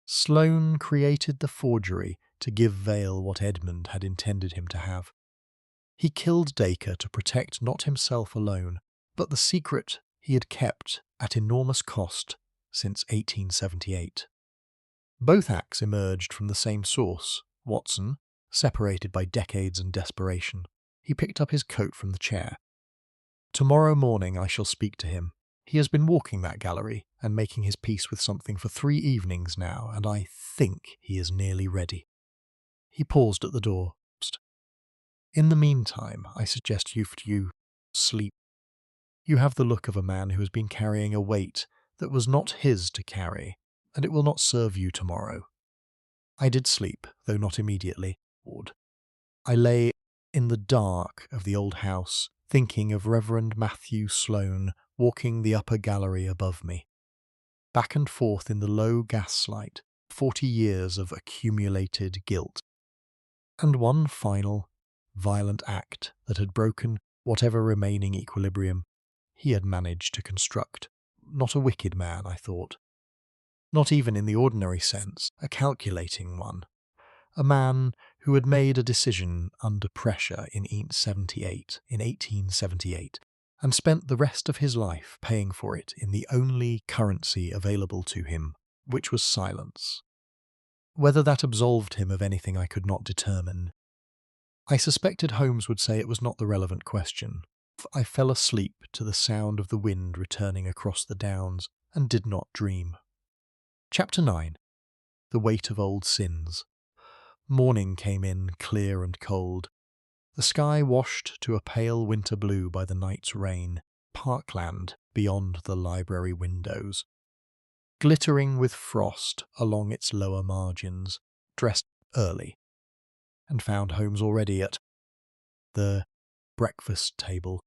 Sloane created the forgery to give Vale what Edmund had intended him to have. He killed Dacre to protect not himself alone, but the secret he had kept at enormous cost since 1878. Both acts emerged from the same source. Watson, separated by decades and desperation. He picked up his coat from the chair. Tomorrow morning I shall speak to him. He has been walking that gallery and making his peace with something for 3 evenings now, and I think he is nearly ready. He paused at the door. In the meantime, I suggest you sleep. You have the look of a man who has been carrying a weight that was not his to carry, and it will not serve you tomorrow. I did sleep, though not immediately. I lay in the dark of the old house, thinking of Reverend Matthew Sloane walking the upper gallery above me. Back and forth in the low gaslight, 40 years of accumulated guilt. And one final, violent act that had broken whatever remaining equilibrium he had managed to construct. Not a wicked man, I thought. Not even in the ordinary sense, a calculating one. A man who had made a decision under pressure in 1878, and spent the rest of his life paying for it in the only currency available to him, which was silence. Whether that absolved him of anything I could not determine. I suspected Holmes would say it was not the relevant question. I fell asleep to the sound of the wind returning across the downs, and did not dream. Chapter 9. The Weight of Old Sins. Morning came in clear and cold. The sky washed to a pale winter blue by the night's rain. parkland beyond the library windows, glittering with frost along its lower margins, dressed early, and found Holmes already at the breakfast table,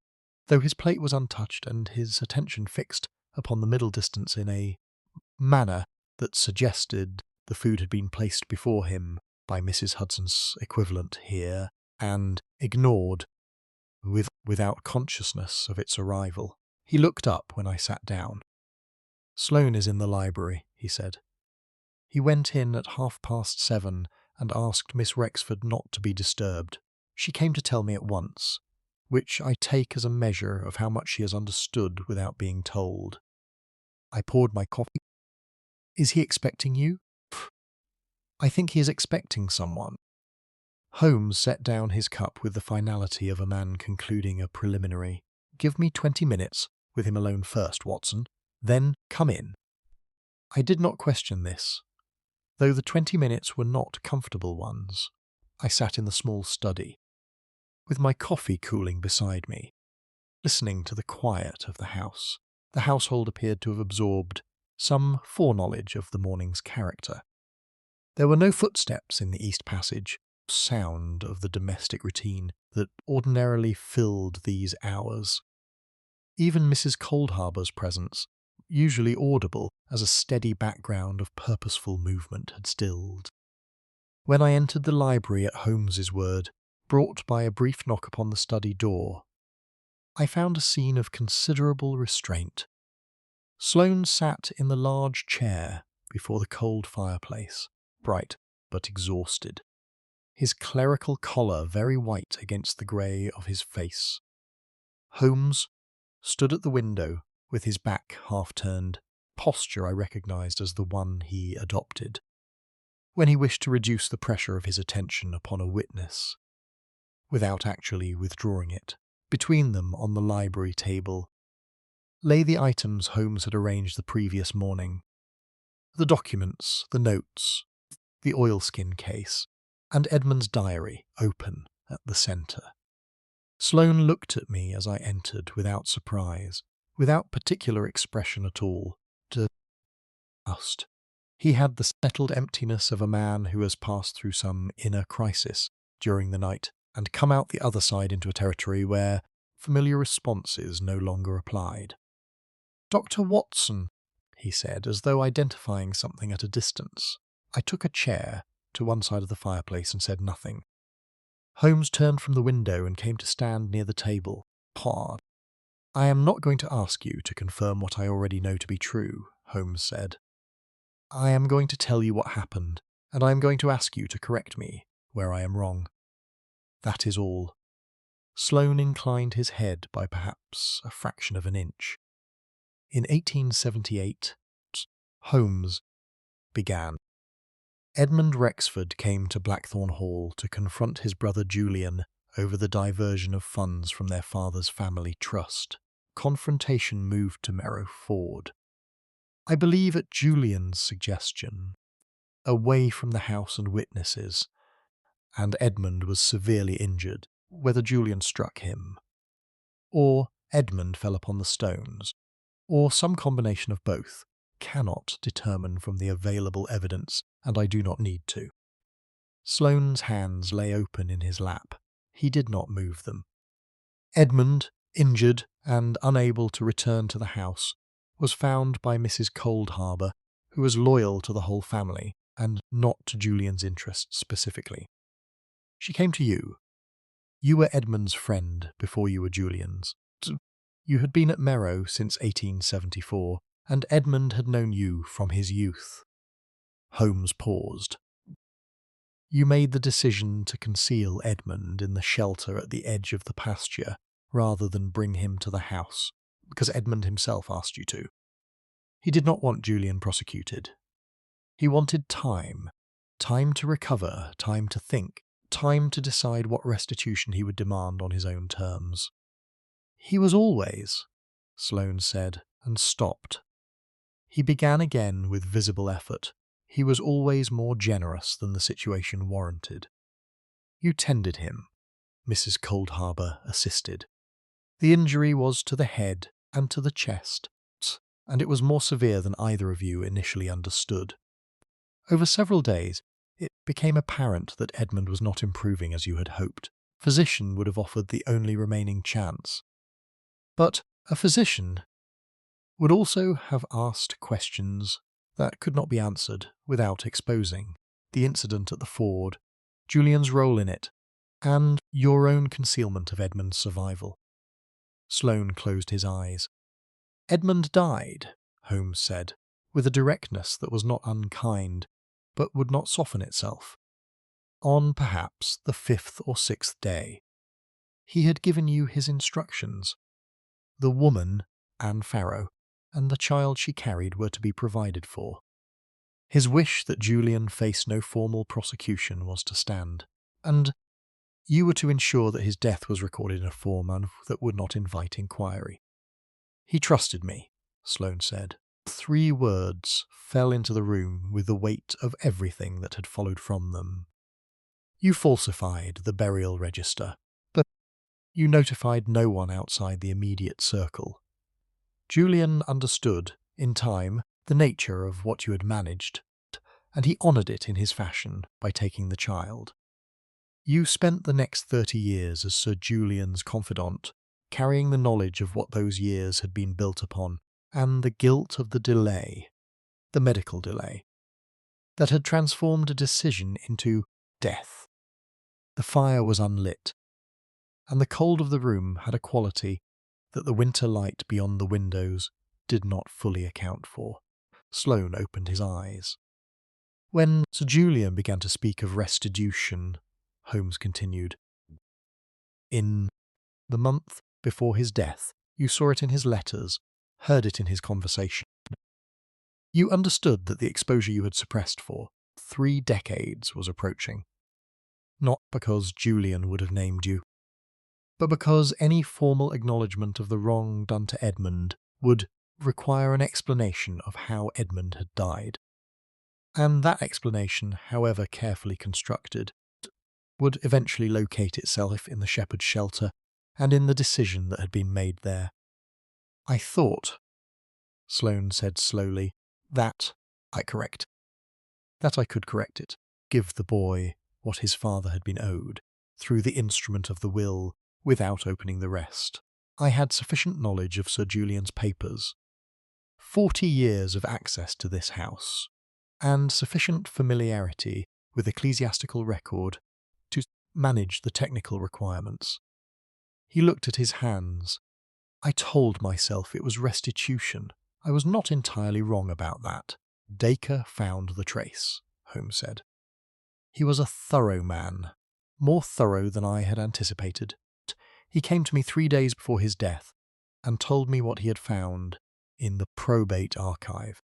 though his plate was untouched and his attention fixed upon the middle distance in a manner that suggested the food had been placed before him by Mrs. Hudson's equivalent here, and ignored without consciousness of its arrival. He looked up when I sat down. "Sloane is in the library," he said. He went in at 7:30 and asked Miss Rexford not to be disturbed. She came to tell me at once, which I take as a measure of how much she has understood without being told. I poured my coffee. "Is he expecting you?" "I think he is expecting someone." Holmes set down his cup with the finality of a man concluding a preliminary. "Give me 20 minutes with him alone first, Watson. Then come in." I did not question this, though the 20 minutes were not comfortable ones. I sat in the small study, with my coffee cooling beside me, listening to the quiet of the house. The household appeared to have absorbed some foreknowledge of the morning's character. There were no footsteps in the east passage, sound of the domestic routine that ordinarily filled these hours. Even Mrs. Coldharbour's presence, usually audible as a steady background of purposeful movement, had stilled. When I entered the library at Holmes's word, brought by a brief knock upon the study door, I found a scene of considerable restraint. Sloane sat in the large chair before the cold fireplace, bright but exhausted, his clerical collar very white against the grey of his face. Holmes stood at the window with his back half-turned, posture I recognised as the one he adopted when he wished to reduce the pressure of his attention upon a witness, without actually withdrawing it. Between them, on the library table, lay the items Holmes had arranged the previous morning: the documents, the notes, the oilskin case, and Edmund's diary, open at the centre. Sloane looked at me as I entered without surprise, without particular expression at all. Disgust. He had the settled emptiness of a man who has passed through some inner crisis during the night and come out the other side into a territory where familiar responses no longer applied. "Dr. Watson," he said, as though identifying something at a distance. I took a chair to one side of the fireplace and said nothing. Holmes turned from the window and came to stand near the table. "Pard. I am not going to ask you to confirm what I already know to be true," Holmes said. "I am going to tell you what happened, and I am going to ask you to correct me where I am wrong. That is all." Sloane inclined his head by perhaps a fraction of an inch. "In 1878, Holmes began. Edmund Rexford came to Blackthorn Hall to confront his brother Julian over the diversion of funds from their father's family trust. Confrontation moved to Merrow Ford. I believe at Julian's suggestion, away from the house and witnesses, and Edmund was severely injured, whether Julian struck him, or Edmund fell upon the stones, or some combination of both, cannot determine from the available evidence, and I do not need to." Sloane's hands lay open in his lap. He did not move them. Edmund, injured and unable to return to the house, was found by Mrs. Coldharbour, who was loyal to the whole family, and not to Julian's interests specifically. She came to you. You were Edmund's friend before you were Julian's. You had been at Merrow since 1874, and Edmund had known you from his youth. Holmes paused. You made the decision to conceal Edmund in the shelter at the edge of the pasture, rather than bring him to the house, because Edmund himself asked you to. He did not want Julian prosecuted. He wanted time. Time to recover, time to think, time to decide what restitution he would demand on his own terms. "He was always," Sloane said, and stopped. He began again with visible effort. He was always more generous than the situation warranted. "You tended him," Mrs. Coldharbour assisted. "The injury was to the head, and to the chest, and it was more severe than either of you initially understood. Over several days, it became apparent that Edmund was not improving as you had hoped. Physician would have offered the only remaining chance. But a physician would also have asked questions that could not be answered without exposing the incident at the ford, Julian's role in it, and your own concealment of Edmund's survival. Sloane closed his eyes. Edmund died, Holmes said, with a directness that was not unkind, but would not soften itself. On perhaps the 5th or 6th day. He had given you his instructions. The woman, Anne Farrow, and the child she carried were to be provided for. His wish that Julian face no formal prosecution was to stand, and you were to ensure that his death was recorded in a form that would not invite inquiry. He trusted me, Sloane said. 3 words fell into the room with the weight of everything that had followed from them. You falsified the burial register, but you notified no one outside the immediate circle. Julian understood, in time, the nature of what you had managed, and he honoured it in his fashion by taking the child. You spent the next 30 years as Sir Julian's confidant, carrying the knowledge of what those years had been built upon, and the guilt of the delay, the medical delay, that had transformed a decision into death. The fire was unlit, and the cold of the room had a quality that the winter light beyond the windows did not fully account for. Sloane opened his eyes. When Sir Julian began to speak of restitution, Holmes continued, in the month before his death, you saw it in his letters, heard it in his conversation. You understood that the exposure you had suppressed for 3 decades was approaching, not because Julian would have named you, but because any formal acknowledgement of the wrong done to Edmund would require an explanation of how Edmund had died. And that explanation, however carefully constructed, would eventually locate itself in the shepherd's shelter and in the decision that had been made there. I thought, Sloane said slowly, that I could correct it, give the boy what his father had been owed, through the instrument of the will, without opening the rest. I had sufficient knowledge of Sir Julian's papers, 40 years of access to this house, and sufficient familiarity with ecclesiastical record to manage the technical requirements. He looked at his hands. I told myself it was restitution. I was not entirely wrong about that. Dacre found the trace, Holmes said. He was a thorough man, more thorough than I had anticipated. He came to me 3 days before his death and told me what he had found in the probate archive.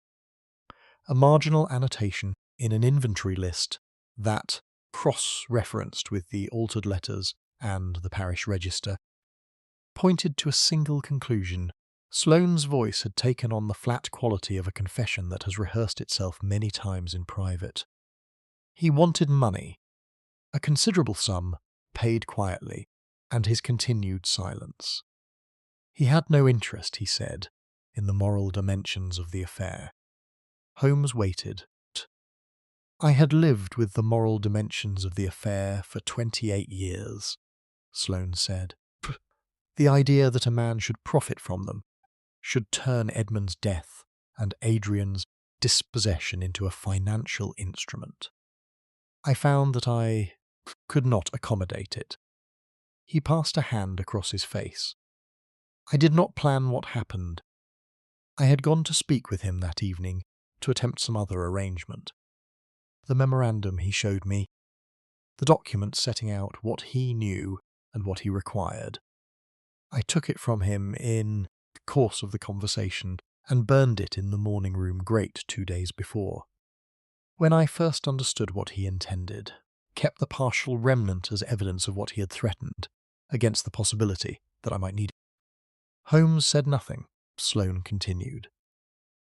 A marginal annotation in an inventory list that, cross-referenced with the altered letters and the parish register, pointed to a single conclusion. Sloane's voice had taken on the flat quality of a confession that has rehearsed itself many times in private. He wanted money, a considerable sum, paid quietly, and his continued silence. He had no interest, he said, in the moral dimensions of the affair. Holmes waited. I had lived with the moral dimensions of the affair for 28 years, Sloane said. The idea that a man should profit from them, should turn Edmund's death and Adrian's dispossession into a financial instrument. I found that I could not accommodate it. He passed a hand across his face. I did not plan what happened. I had gone to speak with him that evening to attempt some other arrangement. The memorandum he showed me, the document setting out what he knew and what he required. I took it from him in the course of the conversation and burned it in the morning room grate 2 days before. When I first understood what he intended, kept the partial remnant as evidence of what he had threatened, against the possibility that I might need it. Holmes said nothing. Sloane continued.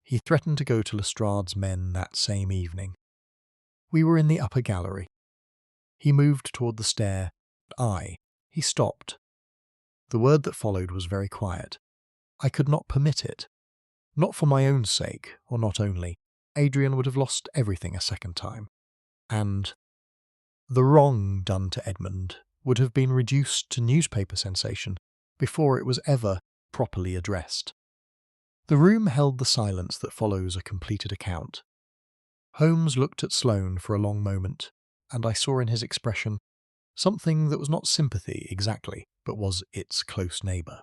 He threatened to go to Lestrade's men that same evening. We were in the upper gallery. He moved toward the stair, but he stopped. The word that followed was very quiet. I could not permit it. Not for my own sake, or not only. Adrian would have lost everything a second time. And the wrong done to Edmund would have been reduced to newspaper sensation before it was ever properly addressed. The room held the silence that follows a completed account. Holmes looked at Sloane for a long moment, and I saw in his expression something that was not sympathy exactly, but was its close neighbour.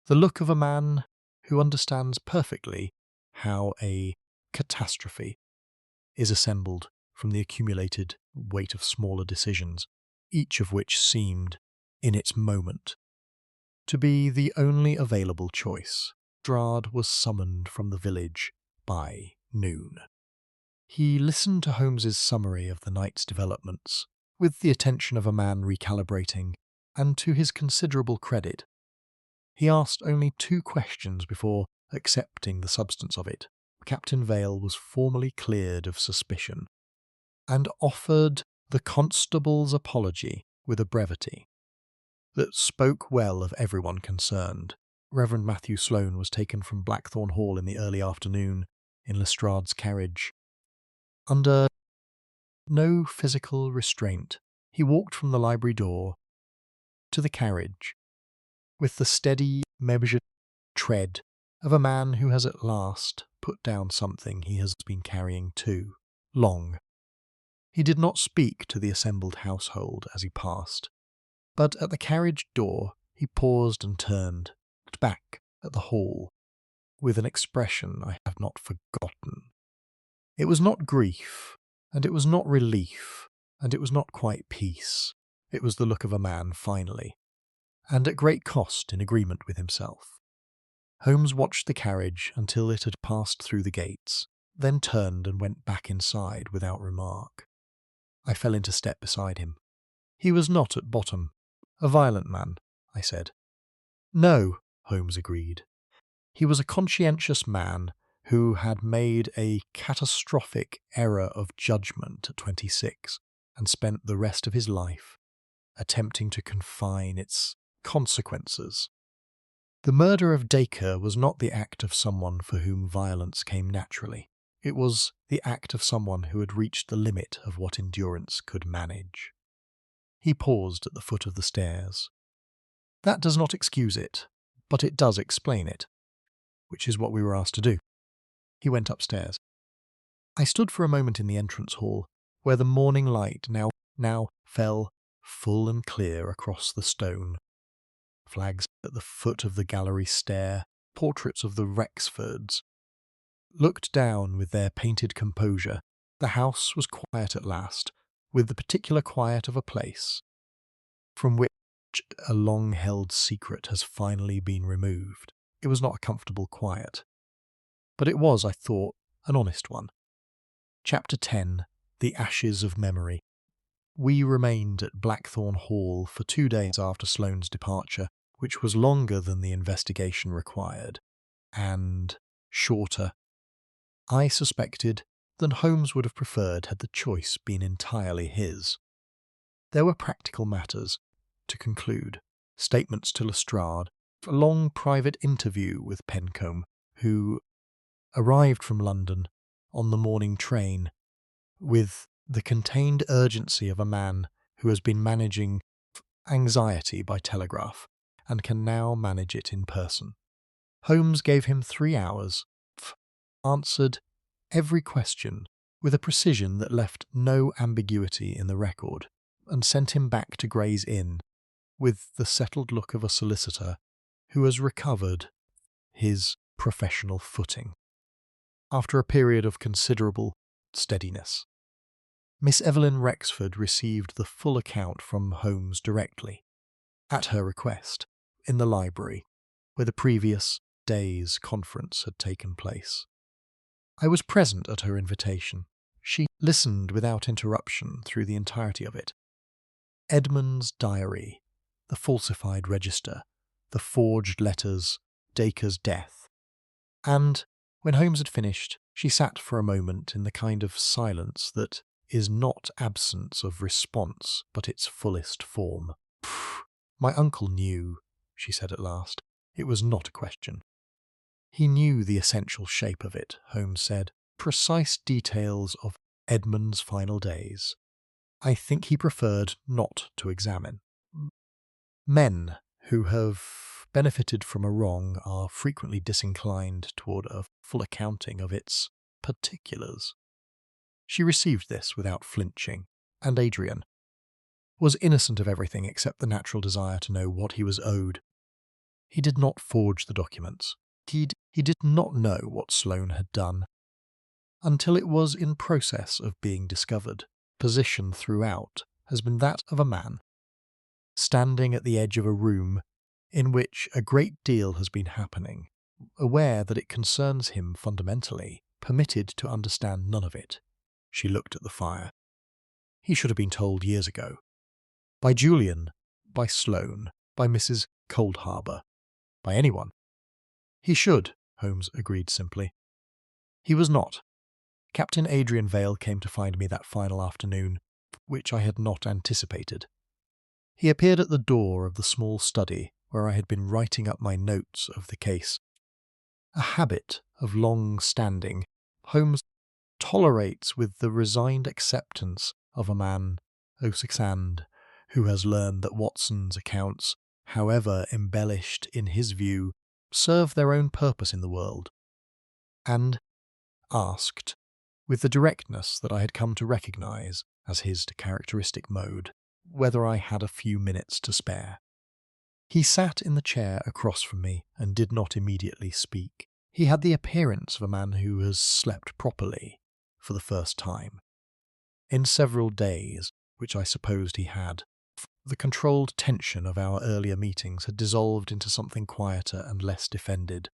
The look of a man who understands perfectly how a catastrophe is assembled from the accumulated weight of smaller decisions, each of which seemed, in its moment, to be the only available choice. Lestrade was summoned from the village by noon. He listened to Holmes's summary of the night's developments with the attention of a man recalibrating, and to his considerable credit, he asked only 2 questions before accepting the substance of it. Captain Vale was formally cleared of suspicion, and offered the constable's apology with a brevity that spoke well of everyone concerned. Reverend Matthew Sloane was taken from Blackthorn Hall in the early afternoon in Lestrade's carriage. Under no physical restraint, he walked from the library door to the carriage with the steady, measured tread of a man who has at last put down something he has been carrying too long. He did not speak to the assembled household as he passed, but at the carriage door he paused and turned, looked back at the hall, with an expression I have not forgotten. It was not grief, and it was not relief, and it was not quite peace. It was the look of a man finally, and at great cost in agreement with himself. Holmes watched the carriage until it had passed through the gates, then turned and went back inside without remark. I fell into step beside him. He was not at bottom a violent man, I said. No, Holmes agreed. He was a conscientious man who had made a catastrophic error of judgment at 26 and spent the rest of his life attempting to confine its consequences. The murder of Dacre was not the act of someone for whom violence came naturally. It was the act of someone who had reached the limit of what endurance could manage. He paused at the foot of the stairs. That does not excuse it, but it does explain it, which is what we were asked to do. He went upstairs. I stood for a moment in the entrance hall, where the morning light now fell full and clear across the stone. Flags at the foot of the gallery stair, portraits of the Rexfords, looked down with their painted composure. The house was quiet at last, with the particular quiet of a place from which a long-held secret has finally been removed. It was not a comfortable quiet, but it was, I thought, an honest one. Chapter 10. The Ashes of Memory. We remained at Blackthorn Hall for 2 days after Sloane's departure, which was longer than the investigation required, and shorter, I suspected, than Holmes would have preferred had the choice been entirely his. There were practical matters to conclude, statements to Lestrade, a long private interview with Pencombe, who arrived from London on the morning train with the contained urgency of a man who has been managing anxiety by telegraph and can now manage it in person. Holmes gave him 3 hours, answered every question with a precision that left no ambiguity in the record, and sent him back to Gray's Inn with the settled look of a solicitor who has recovered his professional footing after a period of considerable steadiness. Miss Evelyn Rexford received the full account from Holmes directly, at her request, in the library, where the previous day's conference had taken place. I was present at her invitation. She listened without interruption through the entirety of it. Edmund's diary, the falsified register, the forged letters, Dacre's death. And, when Holmes had finished, she sat for a moment in the kind of silence that is not absence of response, but its fullest form. "My uncle knew," she said at last. It was not a question. He knew the essential shape of it, Holmes said. Precise details of Edmund's final days. I think he preferred not to examine. Men who have benefited from a wrong are frequently disinclined toward a full accounting of its particulars. She received this without flinching, and Adrian was innocent of everything except the natural desire to know what he was owed. He did not forge the documents. He did not know what Sloane had done. Until it was in process of being discovered, position throughout has been that of a man standing at the edge of a room in which a great deal has been happening, aware that it concerns him fundamentally, permitted to understand none of it. She looked at the fire. He should have been told years ago. By Julian, by Sloane, by Mrs. Coldharbour, by anyone. He should, Holmes agreed simply. He was not. Captain Adrian Vale came to find me that final afternoon, which I had not anticipated. He appeared at the door of the small study where I had been writing up my notes of the case. A habit of long standing, Holmes tolerates with the resigned acceptance of a man, Osaksand, who has learned that Watson's accounts, however embellished in his view, serve their own purpose in the world, and asked, with the directness that I had come to recognise as his characteristic mode, whether I had a few minutes to spare. He sat in the chair across from me and did not immediately speak. He had the appearance of a man who has slept properly for the first time. In several days, which I supposed he had, the controlled tension of our earlier meetings had dissolved into something quieter and less defended.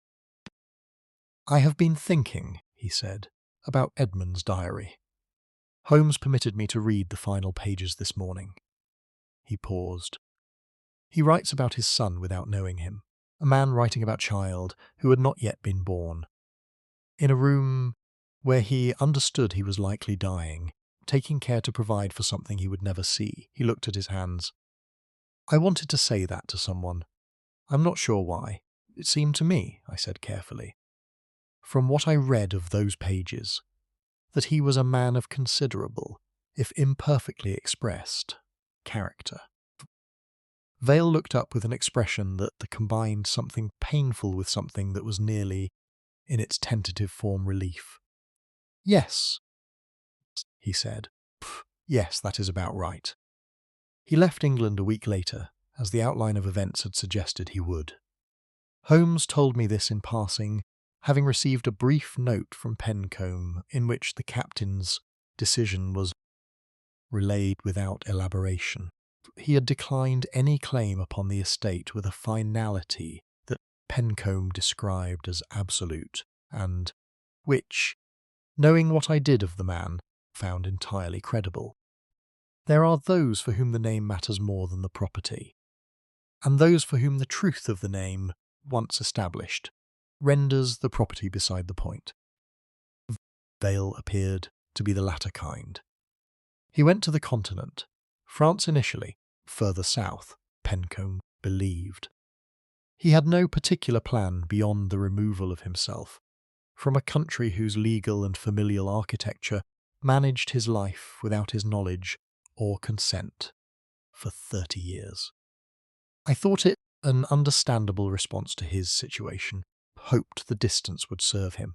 "I have been thinking," he said, "about Edmund's diary. Holmes permitted me to read the final pages this morning." He paused. "He writes about his son without knowing him, a man writing about a child who had not yet been born. In a room where he understood he was likely dying, taking care to provide for something he would never see." He looked at his hands. "I wanted to say that to someone. I'm not sure why. It seemed to me," I said carefully, "from what I read of those pages, that he was a man of considerable, if imperfectly expressed, character." Vale looked up with an expression that combined something painful with something that was nearly, in its tentative form, relief. "Yes," he said. "Yes, that is about right." He left England a week later, as the outline of events had suggested he would. Holmes told me this in passing, having received a brief note from Pencomb in which the captain's decision was relayed without elaboration. He had declined any claim upon the estate with a finality that Pencomb described as absolute, and which, knowing what I did of the man, found entirely credible. There are those for whom the name matters more than the property, and those for whom the truth of the name, once established, renders the property beside the point. Vale appeared to be the latter kind. He went to the continent, France initially, further south, Pencomb believed. He had no particular plan beyond the removal of himself from a country whose legal and familial architecture managed his life without his knowledge or consent for 30 years. I thought it an understandable response to his situation, hoped the distance would serve him.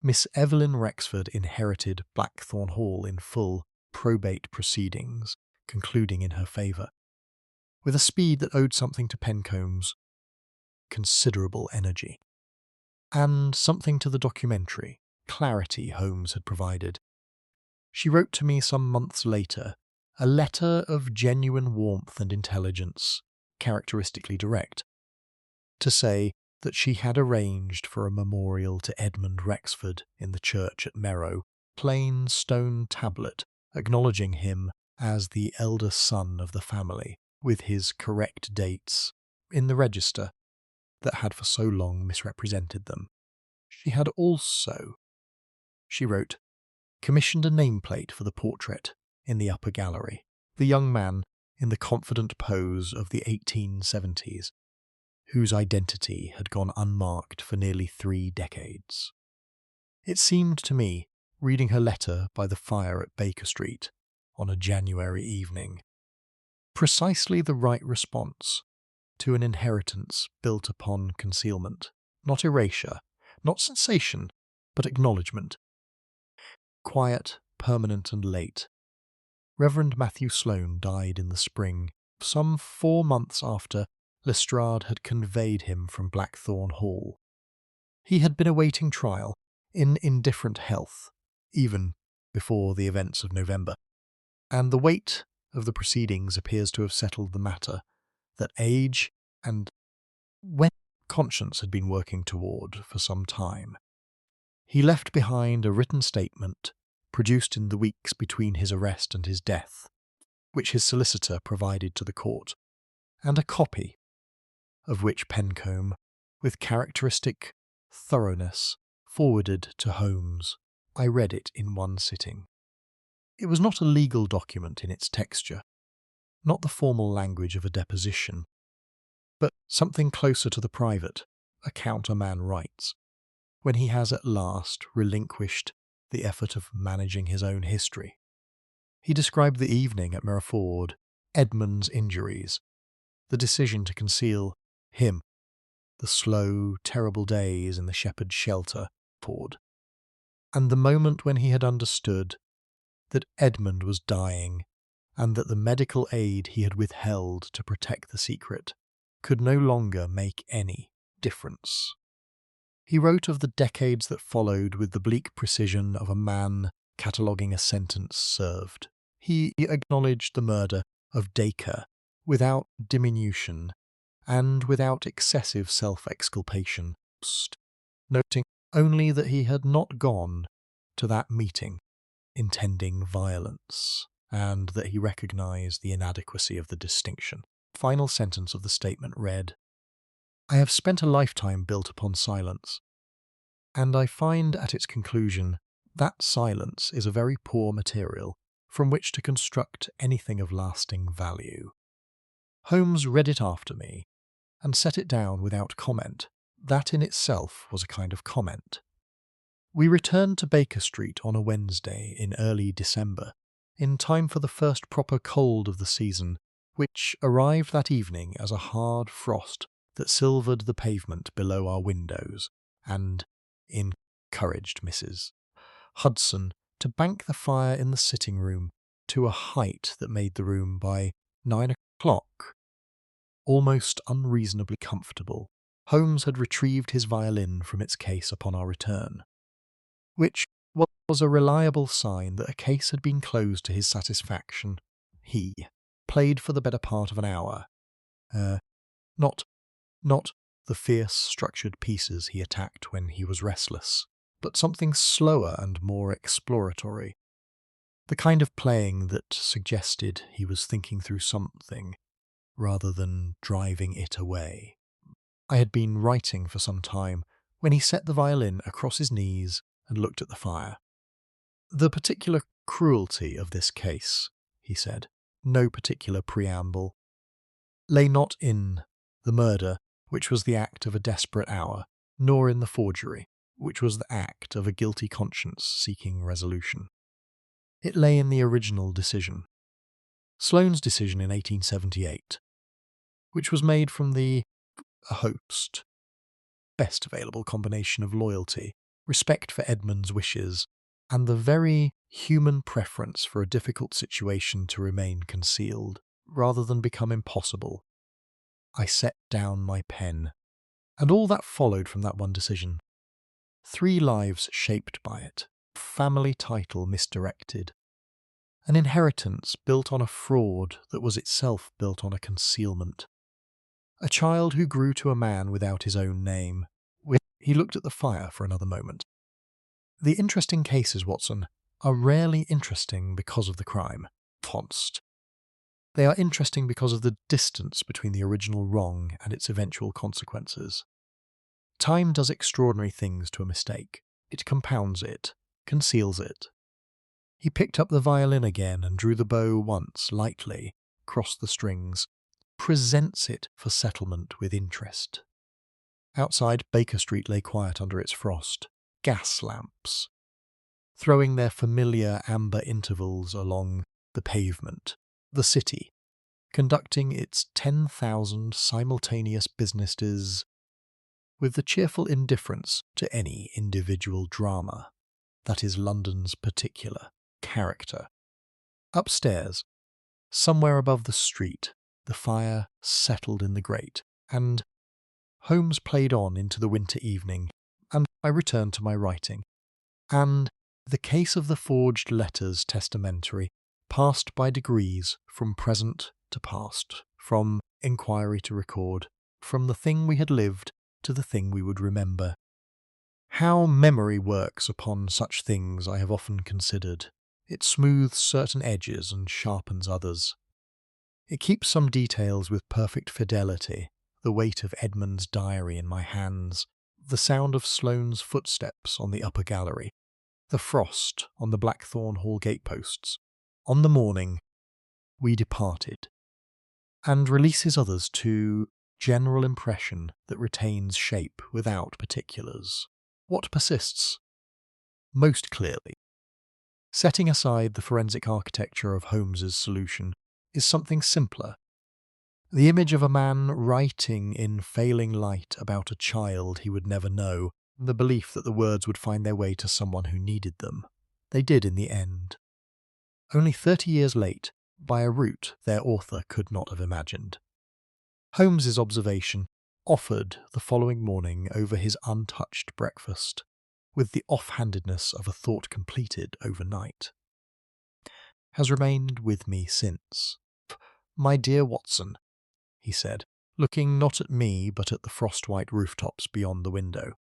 Miss Evelyn Rexford inherited Blackthorn Hall in full, probate proceedings, concluding in her favour, with a speed that owed something to Pencomb's considerable energy, and something to the documentary clarity Holmes had provided. She wrote to me some months later, a letter of genuine warmth and intelligence, characteristically direct, to say that she had arranged for a memorial to Edmund Rexford in the church at Merrow, plain stone tablet acknowledging him as the eldest son of the family, with his correct dates, in the register that had for so long misrepresented them. She had also, she wrote, commissioned a nameplate for the portrait in the upper gallery, the young man in the confident pose of the 1870s, whose identity had gone unmarked for nearly 3 decades. It seemed to me, reading her letter by the fire at Baker Street on a January evening, precisely the right response to an inheritance built upon concealment, not erasure, not sensation, but acknowledgement. Quiet, permanent and late, Reverend Matthew Sloane died in the spring, some 4 months after Lestrade had conveyed him from Blackthorn Hall. He had been awaiting trial, in indifferent health, even before the events of November, and the weight of the proceedings appears to have settled the matter that age and when conscience had been working toward for some time. He left behind a written statement produced in the weeks between his arrest and his death, which his solicitor provided to the court, and a copy of which Pencombe, with characteristic thoroughness, forwarded to Holmes. I read it in one sitting. It was not a legal document in its texture, not the formal language of a deposition, but something closer to the private account a man writes, when he has at last relinquished the effort of managing his own history. He described the evening at Mirrorford, Edmund's injuries, the decision to conceal him, the slow, terrible days in the shepherd's shelter, Ford, and the moment when he had understood that Edmund was dying and that the medical aid he had withheld to protect the secret could no longer make any difference. He wrote of the decades that followed with the bleak precision of a man cataloguing a sentence served. He acknowledged the murder of Dacre without diminution and without excessive self-exculpation, noting only that he had not gone to that meeting intending violence, and that he recognized the inadequacy of the distinction. The final sentence of the statement read, "I have spent a lifetime built upon silence, and I find at its conclusion that silence is a very poor material from which to construct anything of lasting value." Holmes read it after me, and set it down without comment. That in itself was a kind of comment. We returned to Baker Street on a Wednesday in early December, in time for the first proper cold of the season, which arrived that evening as a hard frost that silvered the pavement below our windows, and encouraged Mrs. Hudson to bank the fire in the sitting-room to a height that made the room by 9 o'clock almost unreasonably comfortable. Holmes had retrieved his violin from its case upon our return, which was a reliable sign that a case had been closed to his satisfaction. He played for the better part of an hour. Not the fierce structured pieces he attacked when he was restless, but something slower and more exploratory. The kind of playing that suggested he was thinking through something, rather than driving it away. I had been writing for some time when he set the violin across his knees and looked at the fire. "The particular cruelty of this case," he said, no particular preamble, "lay not in the murder, which was the act of a desperate hour, nor in the forgery, which was the act of a guilty conscience seeking resolution. It lay in the original decision, Sloane's decision in 1878, which was made from the host, best available combination of loyalty, respect for Edmund's wishes, and the very human preference for a difficult situation to remain concealed, rather than become impossible. I set down my pen, and all that followed from that one decision. 3 lives shaped by it, family title misdirected, an inheritance built on a fraud that was itself built on a concealment, a child who grew to a man without his own name." He looked at the fire for another moment. "The interesting cases, Watson, are rarely interesting because of the crime. Const. They are interesting because of the distance between the original wrong and its eventual consequences. Time does extraordinary things to a mistake. It compounds it, conceals it." He picked up the violin again and drew the bow once, lightly, across the strings. presents it for settlement with interest. Outside, Baker Street lay quiet under its frost. Gas lamps, throwing their familiar amber intervals along the pavement. The city, conducting its 10,000 simultaneous businesses with the cheerful indifference to any individual drama that is London's particular character. Upstairs, somewhere above the street, the fire settled in the grate, and Holmes played on into the winter evening, and I returned to my writing. And the case of the forged letters testamentary passed by degrees from present to past, from inquiry to record, from the thing we had lived to the thing we would remember. How memory works upon such things I have often considered. It smooths certain edges and sharpens others. It keeps some details with perfect fidelity, the weight of Edmund's diary in my hands, the sound of Sloane's footsteps on the upper gallery, the frost on the Blackthorn Hall gateposts, on the morning we departed, and releases others to general impression that retains shape without particulars. What persists? Most clearly, setting aside the forensic architecture of Holmes's solution, is something simpler. The image of a man writing in failing light about a child he would never know, the belief that the words would find their way to someone who needed them. They did in the end. Only 30 years late, by a route their author could not have imagined. Holmes's observation, offered the following morning over his untouched breakfast, with the off-handedness of a thought completed overnight, has remained with me since. "My dear Watson," he said, looking not at me but at the frost-white rooftops beyond the window,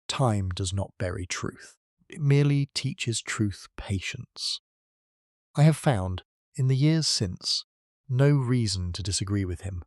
"time does not bury truth. It merely teaches truth patience. I have found, in the years since, no reason to disagree with him.